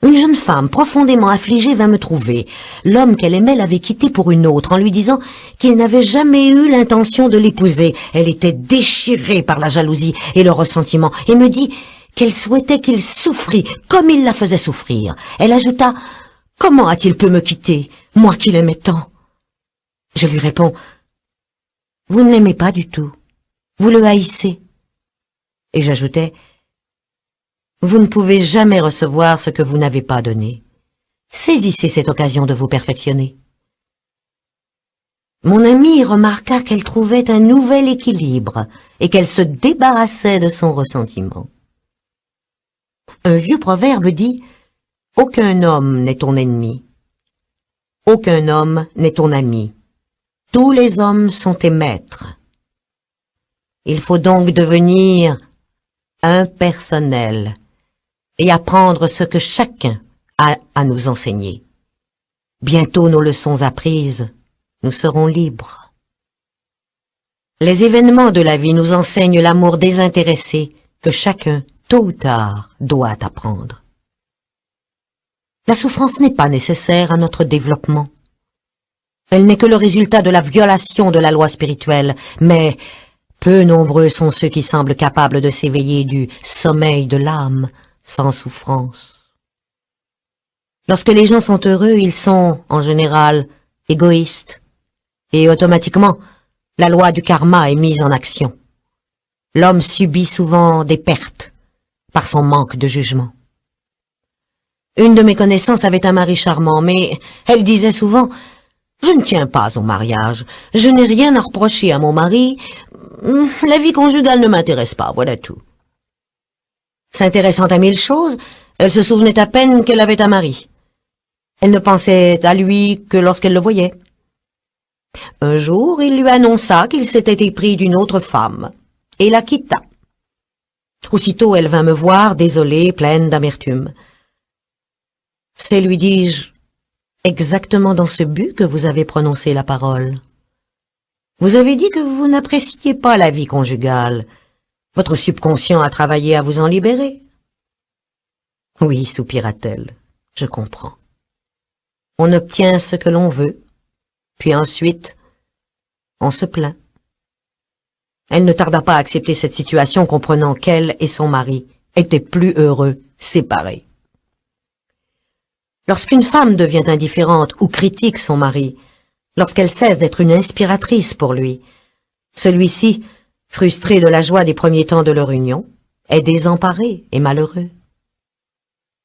Une jeune femme profondément affligée vint me trouver. L'homme qu'elle aimait l'avait quittée pour une autre en lui disant qu'il n'avait jamais eu l'intention de l'épouser. Elle était déchirée par la jalousie et le ressentiment et me dit qu'elle souhaitait qu'il souffrît comme il la faisait souffrir. Elle ajouta « Comment a-t-il pu me quitter, moi qui l'aimais tant ?» Je lui réponds « Vous ne l'aimez pas du tout, vous le haïssez. » Et j'ajoutais « Vous ne pouvez jamais recevoir ce que vous n'avez pas donné. Saisissez cette occasion de vous perfectionner. » Mon amie remarqua qu'elle trouvait un nouvel équilibre et qu'elle se débarrassait de son ressentiment. Un vieux proverbe dit « Aucun homme n'est ton ennemi. Aucun homme n'est ton ami. Tous les hommes sont tes maîtres. » Il faut donc devenir impersonnel et apprendre ce que chacun a à nous enseigner. Bientôt nos leçons apprises, nous serons libres. Les événements de la vie nous enseignent l'amour désintéressé que chacun, tôt ou tard, doit apprendre. La souffrance n'est pas nécessaire à notre développement. Elle n'est que le résultat de la violation de la loi spirituelle, mais peu nombreux sont ceux qui semblent capables de s'éveiller du sommeil de l'âme sans souffrance. Lorsque les gens sont heureux, ils sont, en général, égoïstes, et automatiquement, la loi du karma est mise en action. L'homme subit souvent des pertes par son manque de jugement. Une de mes connaissances avait un mari charmant, mais elle disait souvent « Je ne tiens pas au mariage, je n'ai rien à reprocher à mon mari, la vie conjugale ne m'intéresse pas, voilà tout. » S'intéressant à mille choses, elle se souvenait à peine qu'elle avait un mari. Elle ne pensait à lui que lorsqu'elle le voyait. Un jour, il lui annonça qu'il s'était épris d'une autre femme, et la quitta. Aussitôt, elle vint me voir, désolée, pleine d'amertume. « C'est, lui dis-je, exactement dans ce but que vous avez prononcé la parole. Vous avez dit que vous n'appréciez pas la vie conjugale. Votre subconscient a travaillé à vous en libérer. » « Oui, soupira-t-elle, je comprends. On obtient ce que l'on veut, puis ensuite, on se plaint. » Elle ne tarda pas à accepter cette situation, comprenant qu'elle et son mari étaient plus heureux séparés. Lorsqu'une femme devient indifférente ou critique son mari, lorsqu'elle cesse d'être une inspiratrice pour lui, celui-ci, frustré de la joie des premiers temps de leur union, est désemparé et malheureux.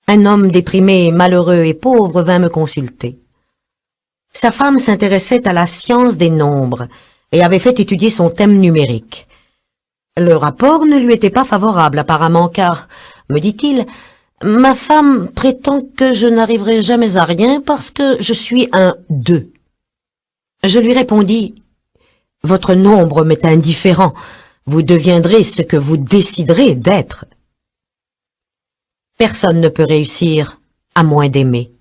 Un homme déprimé, malheureux et pauvre vint me consulter. Sa femme s'intéressait à la science des nombres et avait fait étudier son thème numérique. Le rapport ne lui était pas favorable apparemment car, me dit-il, ma femme prétend que je n'arriverai jamais à rien parce que je suis un 2. Je lui répondis, « Votre nombre m'est indifférent, vous deviendrez ce que vous déciderez d'être. » Personne ne peut réussir à moins d'aimer.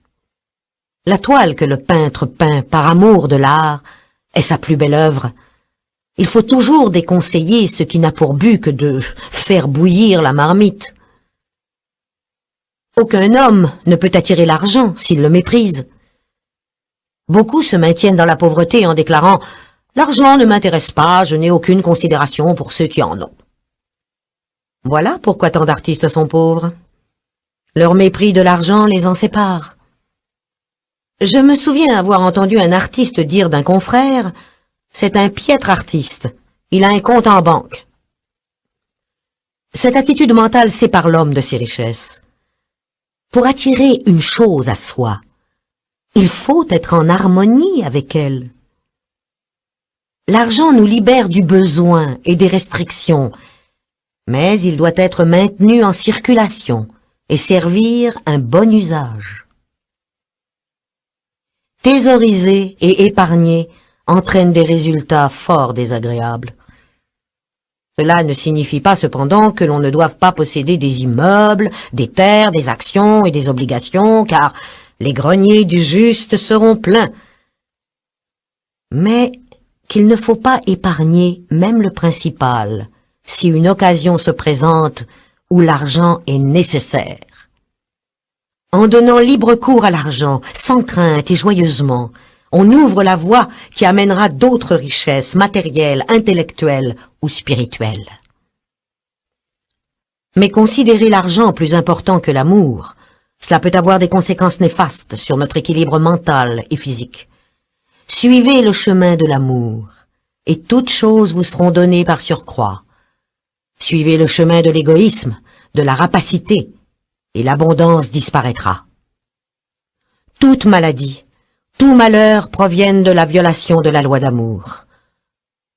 La toile que le peintre peint par amour de l'art est sa plus belle œuvre. Il faut toujours déconseiller ce qui n'a pour but que de faire bouillir la marmite. Aucun homme ne peut attirer l'argent s'il le méprise. Beaucoup se maintiennent dans la pauvreté en déclarant « L'argent ne m'intéresse pas, je n'ai aucune considération pour ceux qui en ont. » Voilà pourquoi tant d'artistes sont pauvres. Leur mépris de l'argent les en sépare. Je me souviens avoir entendu un artiste dire d'un confrère « C'est un piètre artiste, il a un compte en banque. » Cette attitude mentale sépare l'homme de ses richesses. Pour attirer une chose à soi, il faut être en harmonie avec elle. L'argent nous libère du besoin et des restrictions, mais il doit être maintenu en circulation et servir un bon usage. Thésauriser et épargner entraîne des résultats fort désagréables. Cela ne signifie pas cependant que l'on ne doive pas posséder des immeubles, des terres, des actions et des obligations, car les greniers du juste seront pleins. Mais qu'il ne faut pas épargner même le principal, si une occasion se présente où l'argent est nécessaire. En donnant libre cours à l'argent, sans crainte et joyeusement, on ouvre la voie qui amènera d'autres richesses matérielles, intellectuelles ou spirituelles. Mais considérer l'argent plus important que l'amour, cela peut avoir des conséquences néfastes sur notre équilibre mental et physique. Suivez le chemin de l'amour, et toutes choses vous seront données par surcroît. Suivez le chemin de l'égoïsme, de la rapacité, et l'abondance disparaîtra. Toute maladie, tout malheur proviennent de la violation de la loi d'amour.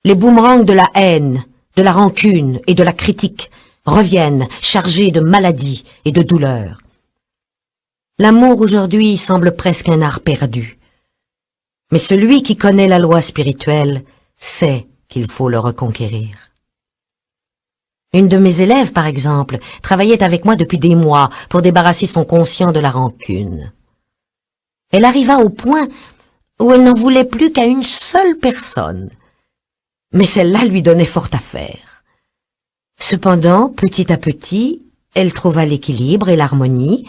Les boomerangs de la haine, de la rancune et de la critique reviennent chargés de maladies et de douleurs. L'amour aujourd'hui semble presque un art perdu. Mais celui qui connaît la loi spirituelle sait qu'il faut le reconquérir. Une de mes élèves, par exemple, travaillait avec moi depuis des mois pour débarrasser son conscient de la rancune. Elle arriva au point où elle n'en voulait plus qu'à une seule personne. Mais celle-là lui donnait fort à faire. Cependant, petit à petit, elle trouva l'équilibre et l'harmonie,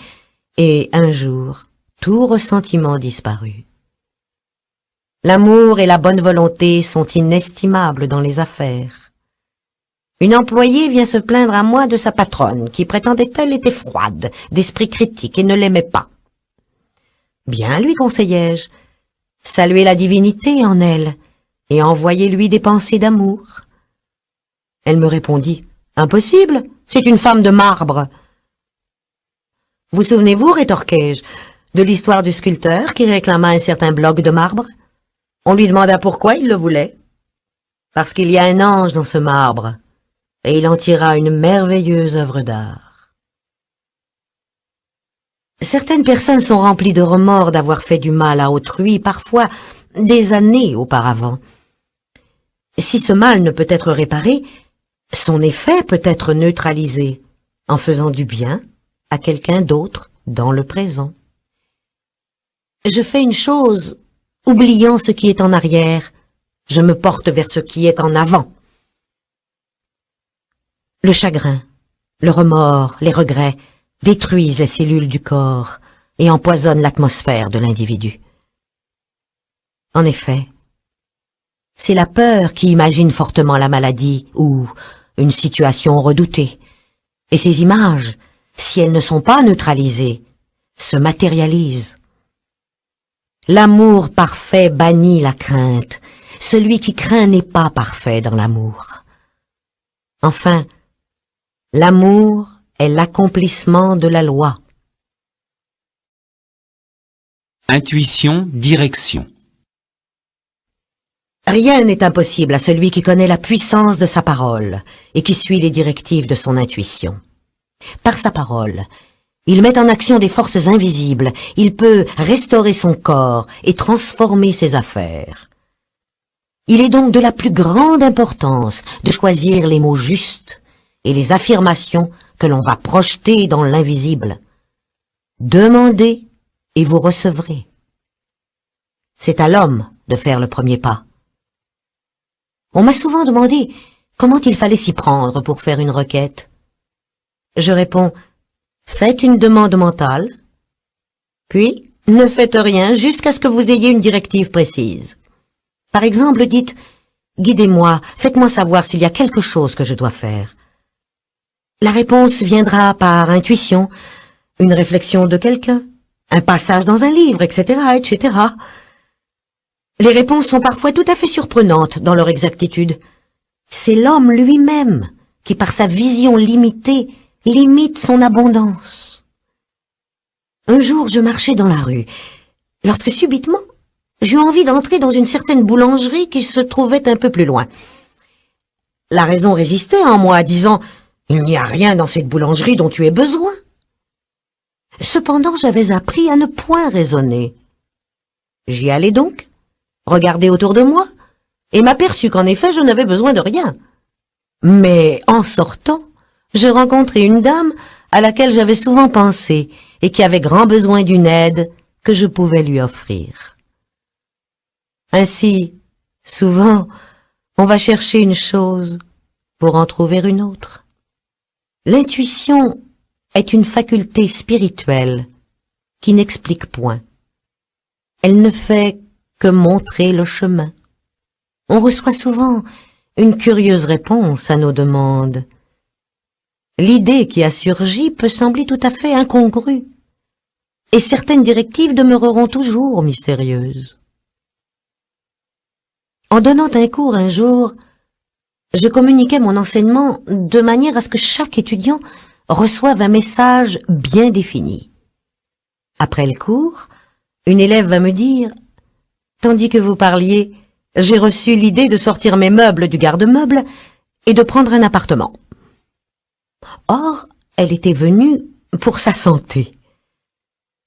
et un jour, tout ressentiment disparut. L'amour et la bonne volonté sont inestimables dans les affaires. Une employée vient se plaindre à moi de sa patronne, qui prétendait-elle était froide, d'esprit critique et ne l'aimait pas. Bien, lui conseillai-je, saluez la divinité en elle, et envoyez-lui des pensées d'amour. Elle me répondit, impossible, c'est une femme de marbre. Vous souvenez-vous, rétorquai-je, de l'histoire du sculpteur qui réclama un certain bloc de marbre? On lui demanda pourquoi il le voulait. Parce qu'il y a un ange dans ce marbre, et il en tira une merveilleuse œuvre d'art. Certaines personnes sont remplies de remords d'avoir fait du mal à autrui, parfois des années auparavant. Si ce mal ne peut être réparé, son effet peut être neutralisé en faisant du bien à quelqu'un d'autre dans le présent. Je fais une chose, oubliant ce qui est en arrière, je me porte vers ce qui est en avant. Le chagrin, le remords, les regrets détruisent les cellules du corps et empoisonnent l'atmosphère de l'individu. En effet, c'est la peur qui imagine fortement la maladie ou une situation redoutée, et ces images, si elles ne sont pas neutralisées, se matérialisent. L'amour parfait bannit la crainte. Celui qui craint n'est pas parfait dans l'amour. Enfin, l'amour est l'accomplissement de la loi. Intuition, direction. Rien n'est impossible à celui qui connaît la puissance de sa parole et qui suit les directives de son intuition. Par sa parole, il met en action des forces invisibles, il peut restaurer son corps et transformer ses affaires. Il est donc de la plus grande importance de choisir les mots justes et les affirmations que l'on va projeter dans l'invisible. Demandez et vous recevrez. C'est à l'homme de faire le premier pas. On m'a souvent demandé comment il fallait s'y prendre pour faire une requête. Je réponds, faites une demande mentale, puis ne faites rien jusqu'à ce que vous ayez une directive précise. Par exemple, dites, guidez-moi, faites-moi savoir s'il y a quelque chose que je dois faire. La réponse viendra par intuition, une réflexion de quelqu'un, un passage dans un livre, etc., etc. Les réponses sont parfois tout à fait surprenantes dans leur exactitude. C'est l'homme lui-même qui, par sa vision limitée, limite son abondance. Un jour, je marchais dans la rue, lorsque subitement, j'eus envie d'entrer dans une certaine boulangerie qui se trouvait un peu plus loin. La raison résistait en moi, disant « Il n'y a rien dans cette boulangerie dont tu aies besoin. » Cependant, j'avais appris à ne point raisonner. J'y allai donc, regardai autour de moi, et m'aperçus qu'en effet, je n'avais besoin de rien. Mais en sortant, je rencontrai une dame à laquelle j'avais souvent pensé et qui avait grand besoin d'une aide que je pouvais lui offrir. Ainsi, souvent, on va chercher une chose pour en trouver une autre. L'intuition est une faculté spirituelle qui n'explique point. Elle ne fait que montrer le chemin. On reçoit souvent une curieuse réponse à nos demandes. L'idée qui a surgi peut sembler tout à fait incongrue, et certaines directives demeureront toujours mystérieuses. En donnant un cours un jour, je communiquais mon enseignement de manière à ce que chaque étudiant reçoive un message bien défini. Après le cours, une élève va me dire « Tandis que vous parliez, j'ai reçu l'idée de sortir mes meubles du garde-meubles et de prendre un appartement. » Or, elle était venue pour sa santé.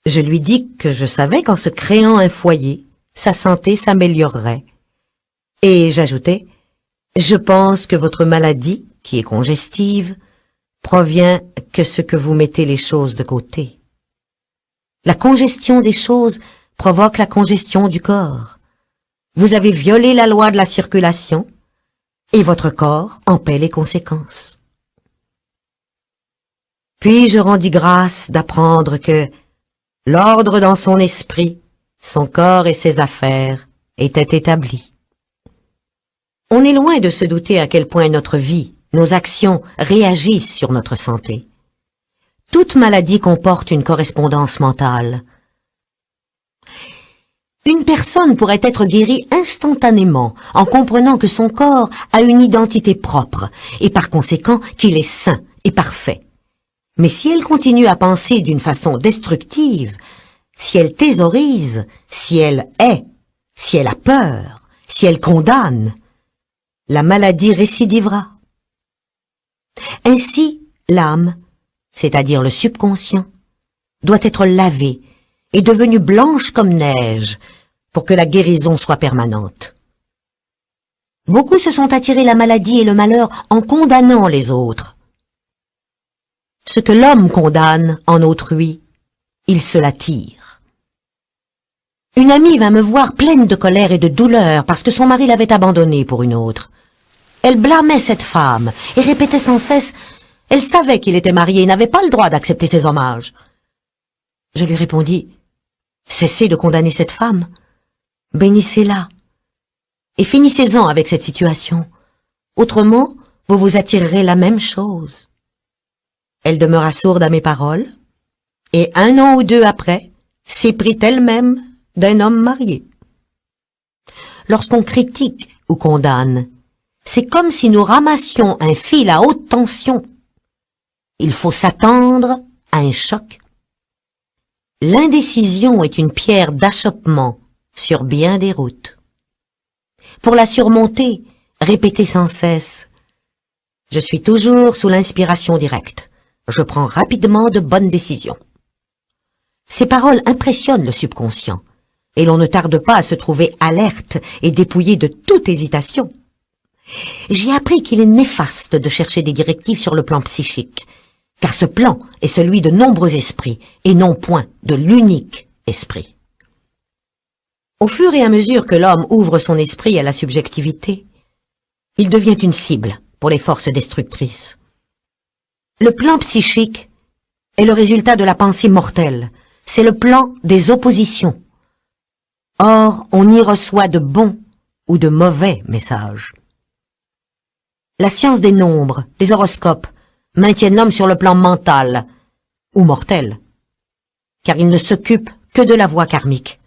Je lui dis que je savais qu'en se créant un foyer, sa santé s'améliorerait. Et j'ajoutais, je pense que votre maladie, qui est congestive, provient que ce que vous mettez les choses de côté. La congestion des choses provoque la congestion du corps. Vous avez violé la loi de la circulation, et votre corps en paie les conséquences. Puis je rendis grâce d'apprendre que l'ordre dans son esprit, son corps et ses affaires étaient établis. On est loin de se douter à quel point notre vie, nos actions réagissent sur notre santé. Toute maladie comporte une correspondance mentale. Une personne pourrait être guérie instantanément en comprenant que son corps a une identité propre et par conséquent qu'il est sain et parfait. Mais si elle continue à penser d'une façon destructive, si elle thésaurise, si elle hait, si elle a peur, si elle condamne, la maladie récidivera. Ainsi, l'âme, c'est-à-dire le subconscient, doit être lavée et devenue blanche comme neige pour que la guérison soit permanente. Beaucoup se sont attirés la maladie et le malheur en condamnant les autres. Ce que l'homme condamne en autrui, il se l'attire. Une amie vint me voir pleine de colère et de douleur parce que son mari l'avait abandonnée pour une autre. Elle blâmait cette femme et répétait sans cesse « Elle savait qu'il était marié et n'avait pas le droit d'accepter ses hommages. » Je lui répondis « Cessez de condamner cette femme, bénissez-la et finissez-en avec cette situation. Autrement, vous vous attirerez la même chose. » Elle demeura sourde à mes paroles et 1 an ou 2 après, s'éprit elle-même d'un homme marié. Lorsqu'on critique ou condamne, c'est comme si nous ramassions un fil à haute tension. Il faut s'attendre à un choc. L'indécision est une pierre d'achoppement sur bien des routes. Pour la surmonter, répétez sans cesse « Je suis toujours sous l'inspiration directe. Je prends rapidement de bonnes décisions. » Ces paroles impressionnent le subconscient, et l'on ne tarde pas à se trouver alerte et dépouillé de toute hésitation. J'ai appris qu'il est néfaste de chercher des directives sur le plan psychique, car ce plan est celui de nombreux esprits, et non point de l'unique esprit. Au fur et à mesure que l'homme ouvre son esprit à la subjectivité, il devient une cible pour les forces destructrices. Le plan psychique est le résultat de la pensée mortelle, c'est le plan des oppositions. Or, on y reçoit de bons ou de mauvais messages. La science des nombres, les horoscopes, maintiennent l'homme sur le plan mental, ou mortel, car il ne s'occupe que de la voie karmique.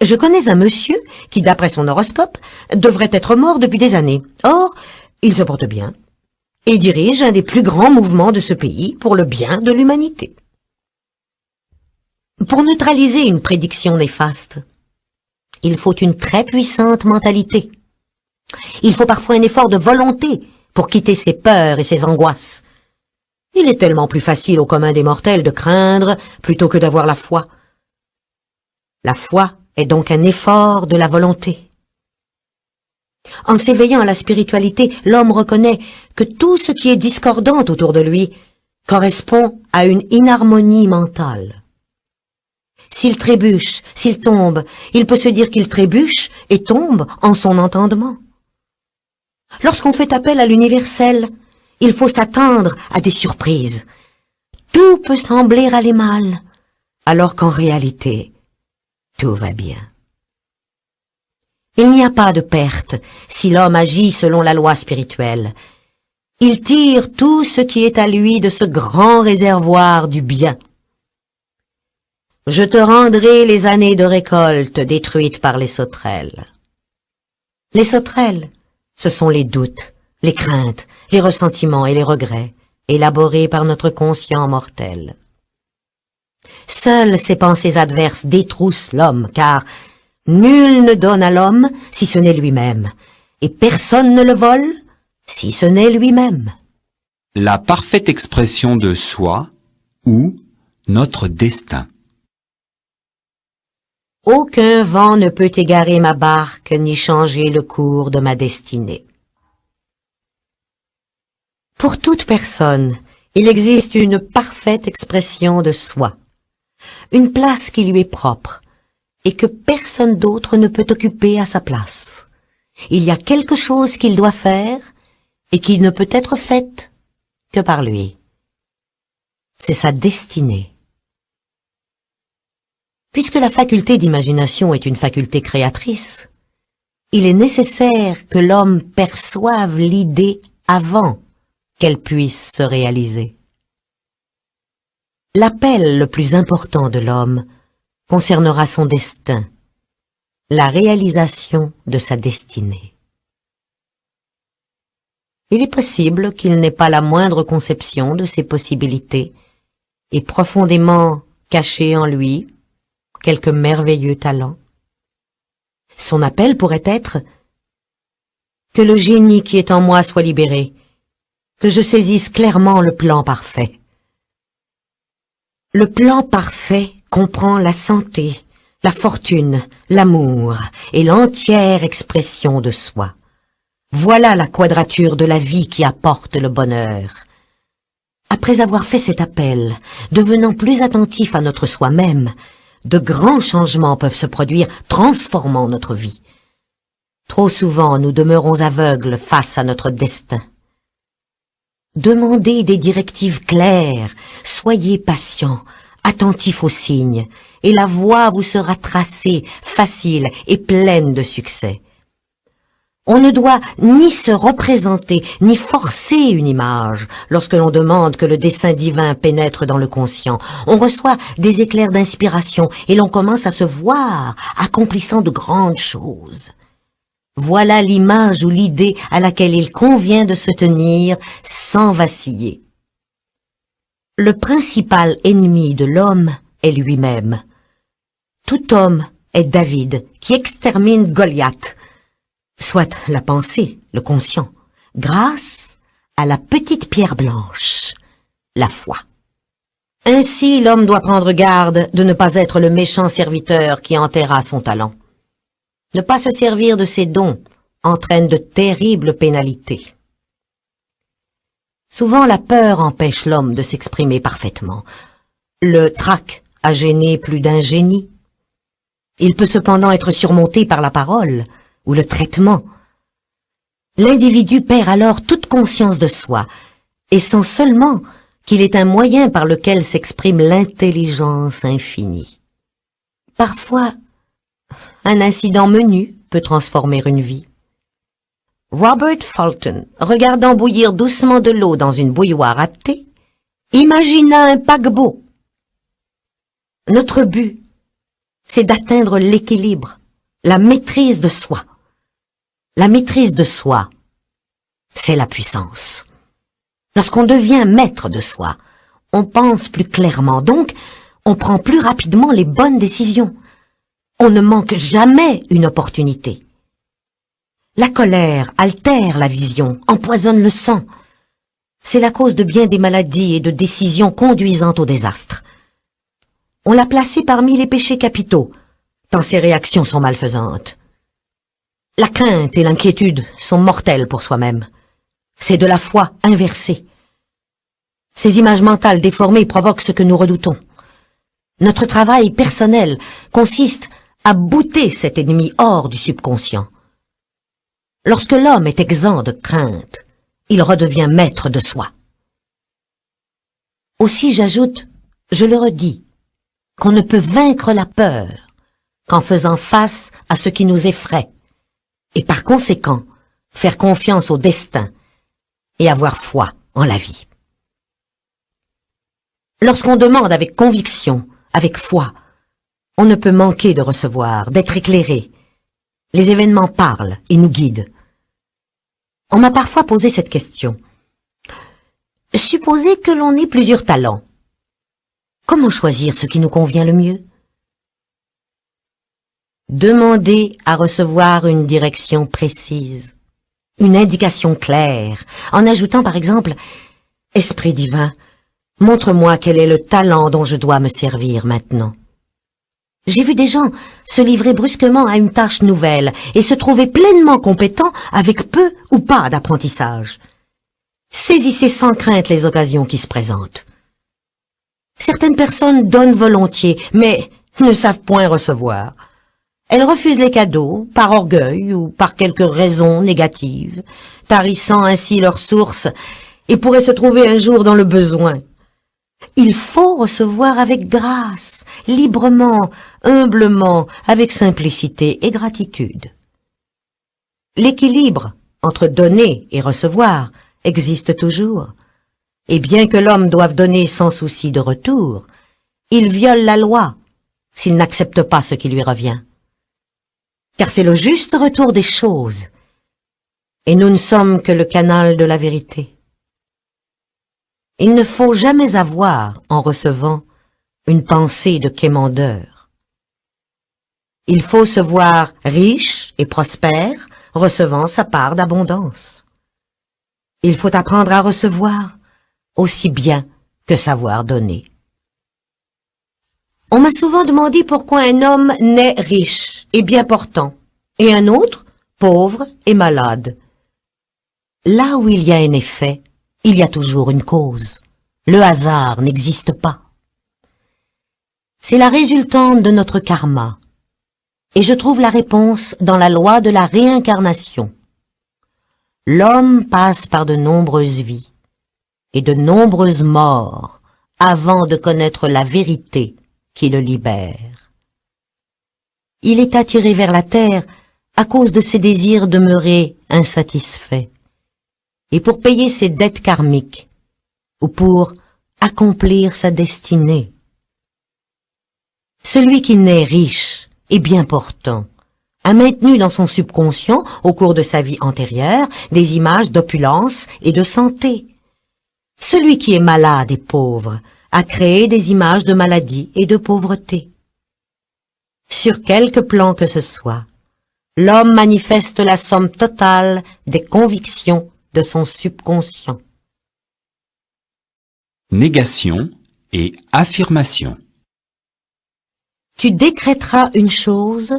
Je connais un monsieur qui, d'après son horoscope, devrait être mort depuis des années. Or, il se porte bien et dirige un des plus grands mouvements de ce pays pour le bien de l'humanité. Pour neutraliser une prédiction néfaste, il faut une très puissante mentalité. Il faut parfois un effort de volonté pour quitter ses peurs et ses angoisses. Il est tellement plus facile au commun des mortels de craindre plutôt que d'avoir la foi. La foi est donc un effort de la volonté. En s'éveillant à la spiritualité, l'homme reconnaît que tout ce qui est discordant autour de lui correspond à une inharmonie mentale. S'il trébuche, s'il tombe, il peut se dire qu'il trébuche et tombe en son entendement. Lorsqu'on fait appel à l'universel, il faut s'attendre à des surprises. Tout peut sembler aller mal, alors qu'en réalité, tout va bien. Il n'y a pas de perte si l'homme agit selon la loi spirituelle. Il tire tout ce qui est à lui de ce grand réservoir du bien. Je te rendrai les années de récolte détruites par les sauterelles. Les sauterelles, ce sont les doutes, les craintes, les ressentiments et les regrets, élaborés par notre conscient mortel. Seules ces pensées adverses détroussent l'homme, car nul ne donne à l'homme si ce n'est lui-même, et personne ne le vole si ce n'est lui-même. La parfaite expression de soi ou notre destin. Aucun vent ne peut égarer ma barque ni changer le cours de ma destinée. Pour toute personne, il existe une parfaite expression de soi, une place qui lui est propre et que personne d'autre ne peut occuper à sa place. Il y a quelque chose qu'il doit faire et qui ne peut être faite que par lui. c'est sa destinée. Puisque la faculté d'imagination est une faculté créatrice, il est nécessaire que l'homme perçoive l'idée avant qu'elle puisse se réaliser. L'appel le plus important de l'homme concernera son destin, la réalisation de sa destinée. Il est possible qu'il n'ait pas la moindre conception de ses possibilités et profondément caché en lui quelque merveilleux talent. Son appel pourrait être « Que le génie qui est en moi soit libéré, que je saisisse clairement le plan parfait. » Le plan parfait comprend la santé, la fortune, l'amour et l'entière expression de soi. Voilà la quadrature de la vie qui apporte le bonheur. Après avoir fait cet appel, devenant plus attentif à notre soi-même, de grands changements peuvent se produire, transformant notre vie. Trop souvent, nous demeurons aveugles face à notre destin. Demandez des directives claires, soyez patients, attentifs aux signes, et la voie vous sera tracée, facile et pleine de succès. On ne doit ni se représenter, ni forcer une image lorsque l'on demande que le dessein divin pénètre dans le conscient. On reçoit des éclairs d'inspiration et l'on commence à se voir accomplissant de grandes choses. Voilà l'image ou l'idée à laquelle il convient de se tenir sans vaciller. Le principal ennemi de l'homme est lui-même. Tout homme est David qui extermine Goliath, soit la pensée, le conscient, grâce à la petite pierre blanche, la foi. Ainsi, l'homme doit prendre garde de ne pas être le méchant serviteur qui enterra son talent. Ne pas se servir de ses dons entraîne de terribles pénalités. Souvent, la peur empêche l'homme de s'exprimer parfaitement. Le trac a gêné plus d'un génie. Il peut cependant être surmonté par la parole ou le traitement. L'individu perd alors toute conscience de soi et sent seulement qu'il est un moyen par lequel s'exprime l'intelligence infinie. Parfois, un incident menu peut transformer une vie. Robert Fulton, regardant bouillir doucement de l'eau dans une bouilloire à thé, imagina un paquebot. Notre but, c'est d'atteindre l'équilibre, la maîtrise de soi. La maîtrise de soi, c'est la puissance. Lorsqu'on devient maître de soi, on pense plus clairement, donc on prend plus rapidement les bonnes décisions. On ne manque jamais une opportunité. La colère altère la vision, empoisonne le sang. C'est la cause de bien des maladies et de décisions conduisant au désastre. On l'a placé parmi les péchés capitaux, tant ses réactions sont malfaisantes. La crainte et l'inquiétude sont mortelles pour soi-même. C'est de la foi inversée. Ces images mentales déformées provoquent ce que nous redoutons. Notre travail personnel consiste à bouter cet ennemi hors du subconscient. Lorsque l'homme est exempt de crainte, il redevient maître de soi. Aussi j'ajoute, je le redis, qu'on ne peut vaincre la peur qu'en faisant face à ce qui nous effraie, et par conséquent, faire confiance au destin et avoir foi en la vie. Lorsqu'on demande avec conviction, avec foi, on ne peut manquer de recevoir, d'être éclairé. Les événements parlent et nous guident. On m'a parfois posé cette question. Supposez que l'on ait plusieurs talents. Comment choisir ce qui nous convient le mieux? Demandez à recevoir une direction précise, une indication claire, en ajoutant par exemple « Esprit divin, montre-moi quel est le talent dont je dois me servir maintenant. » J'ai vu des gens se livrer brusquement à une tâche nouvelle et se trouver pleinement compétents avec peu ou pas d'apprentissage. Saisissez sans crainte les occasions qui se présentent. Certaines personnes donnent volontiers, mais ne savent point recevoir. Elles refusent les cadeaux, par orgueil ou par quelques raisons négatives, tarissant ainsi leurs sources, et pourraient se trouver un jour dans le besoin. il faut recevoir avec grâce, librement, humblement, avec simplicité et gratitude. L'équilibre entre donner et recevoir existe toujours, et bien que l'homme doive donner sans souci de retour, il viole la loi s'il n'accepte pas ce qui lui revient. Car c'est le juste retour des choses, et nous ne sommes que le canal de la vérité. Il ne faut jamais avoir, en recevant, une pensée de quémandeur. Il faut se voir riche et prospère, recevant sa part d'abondance. Il faut apprendre à recevoir, aussi bien que savoir donner. On m'a souvent demandé pourquoi un homme naît riche et bien portant, et un autre pauvre et malade. Là où il y a un effet, il y a toujours une cause. Le hasard n'existe pas. C'est la résultante de notre karma, et je trouve la réponse dans la loi de la réincarnation. L'homme passe par de nombreuses vies et de nombreuses morts avant de connaître la vérité qui le libère. Il est attiré vers la terre à cause de ses désirs demeurés insatisfaits, et pour payer ses dettes karmiques, ou pour accomplir sa destinée. Celui qui naît riche et bien portant a maintenu dans son subconscient, au cours de sa vie antérieure, des images d'opulence et de santé. Celui qui est malade et pauvre a créé des images de maladie et de pauvreté. Sur quelque plan que ce soit, l'homme manifeste la somme totale des convictions de son subconscient. Négation et affirmation. Tu décréteras une chose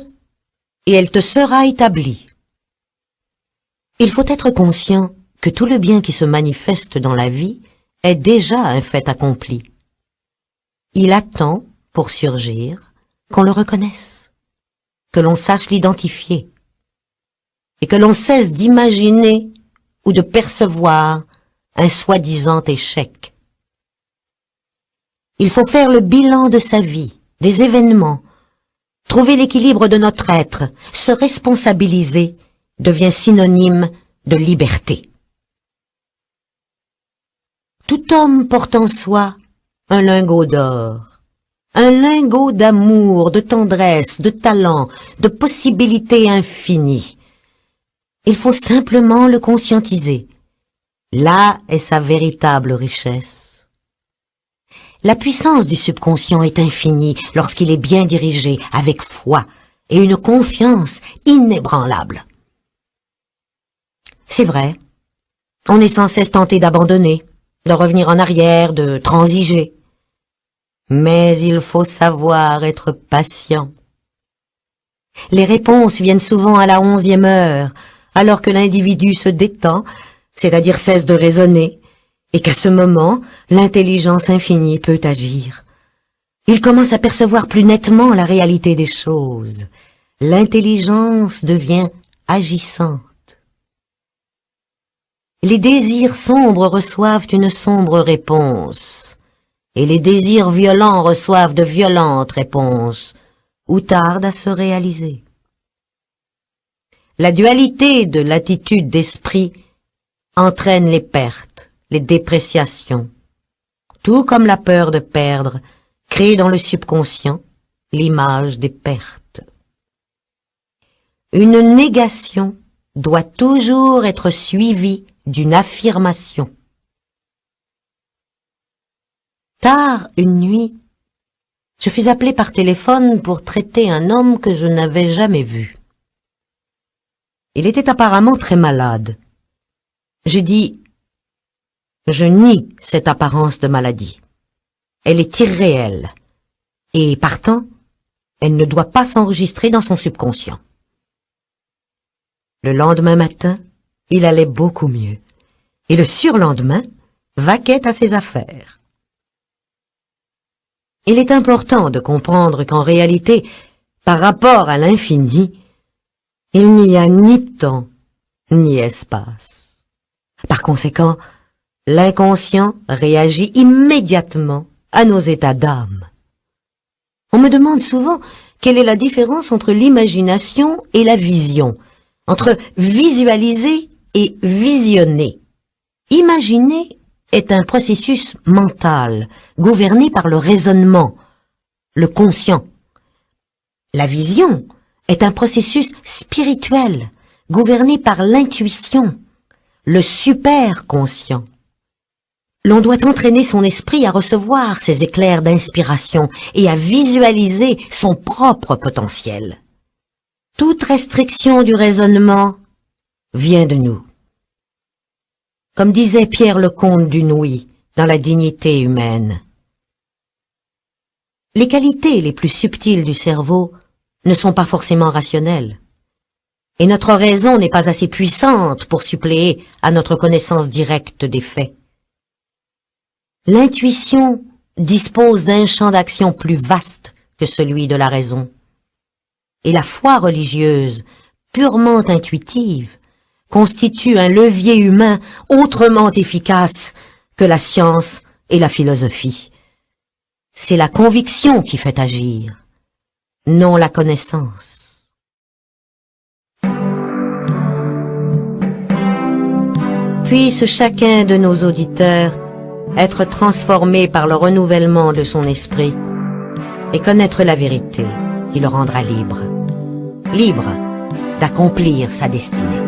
et elle te sera établie. Il faut être conscient que tout le bien qui se manifeste dans la vie est déjà un fait accompli. Il attend, pour surgir, qu'on le reconnaisse, que l'on sache l'identifier, et que l'on cesse d'imaginer ou de percevoir un soi-disant échec. Il faut faire le bilan de sa vie, des événements, trouver l'équilibre de notre être, se responsabiliser devient synonyme de liberté. Tout homme porte en soi un lingot d'or, un lingot d'amour, de tendresse, de talent, de possibilités infinies. Il faut simplement le conscientiser. Là est sa véritable richesse. La puissance du subconscient est infinie lorsqu'il est bien dirigé, avec foi et une confiance inébranlable. C'est vrai, on est sans cesse tenté d'abandonner, de revenir en arrière, de transiger. Mais il faut savoir être patient. Les réponses viennent souvent à la 11e heure, alors que l'individu se détend, c'est-à-dire cesse de raisonner, et qu'à ce moment, l'intelligence infinie peut agir. Il commence à percevoir plus nettement la réalité des choses. L'intelligence devient agissante. Les désirs sombres reçoivent une sombre réponse, et les désirs violents reçoivent de violentes réponses, ou tardent à se réaliser. La dualité de l'attitude d'esprit entraîne les pertes, les dépréciations, tout comme la peur de perdre crée dans le subconscient l'image des pertes. Une négation doit toujours être suivie d'une affirmation. Tard une nuit, je fus appelé par téléphone pour traiter un homme que je n'avais jamais vu. Il était apparemment très malade. Je dis, je nie cette apparence de maladie. Elle est irréelle, et partant, elle ne doit pas s'enregistrer dans son subconscient. Le lendemain matin, il allait beaucoup mieux, et le surlendemain, vaquait à ses affaires. Il est important de comprendre qu'en réalité, par rapport à l'infini, il n'y a ni temps, ni espace. Par conséquent, l'inconscient réagit immédiatement à nos états d'âme. On me demande souvent quelle est la différence entre l'imagination et la vision, entre visualiser et visionner. Imaginer est un processus mental, gouverné par le raisonnement, le conscient. La vision est un processus spirituel, gouverné par l'intuition, le superconscient. L'on doit entraîner son esprit à recevoir ces éclairs d'inspiration et à visualiser son propre potentiel. Toute restriction du raisonnement vient de nous. Comme disait Pierre Lecomte du Nouy dans La dignité humaine, les qualités les plus subtiles du cerveau ne sont pas forcément rationnelles, et notre raison n'est pas assez puissante pour suppléer à notre connaissance directe des faits. L'intuition dispose d'un champ d'action plus vaste que celui de la raison, et la foi religieuse, purement intuitive, constitue un levier humain autrement efficace que la science et la philosophie. C'est la conviction qui fait agir, non la connaissance. Puisse chacun de nos auditeurs être transformé par le renouvellement de son esprit et connaître la vérité qui le rendra libre, libre d'accomplir sa destinée.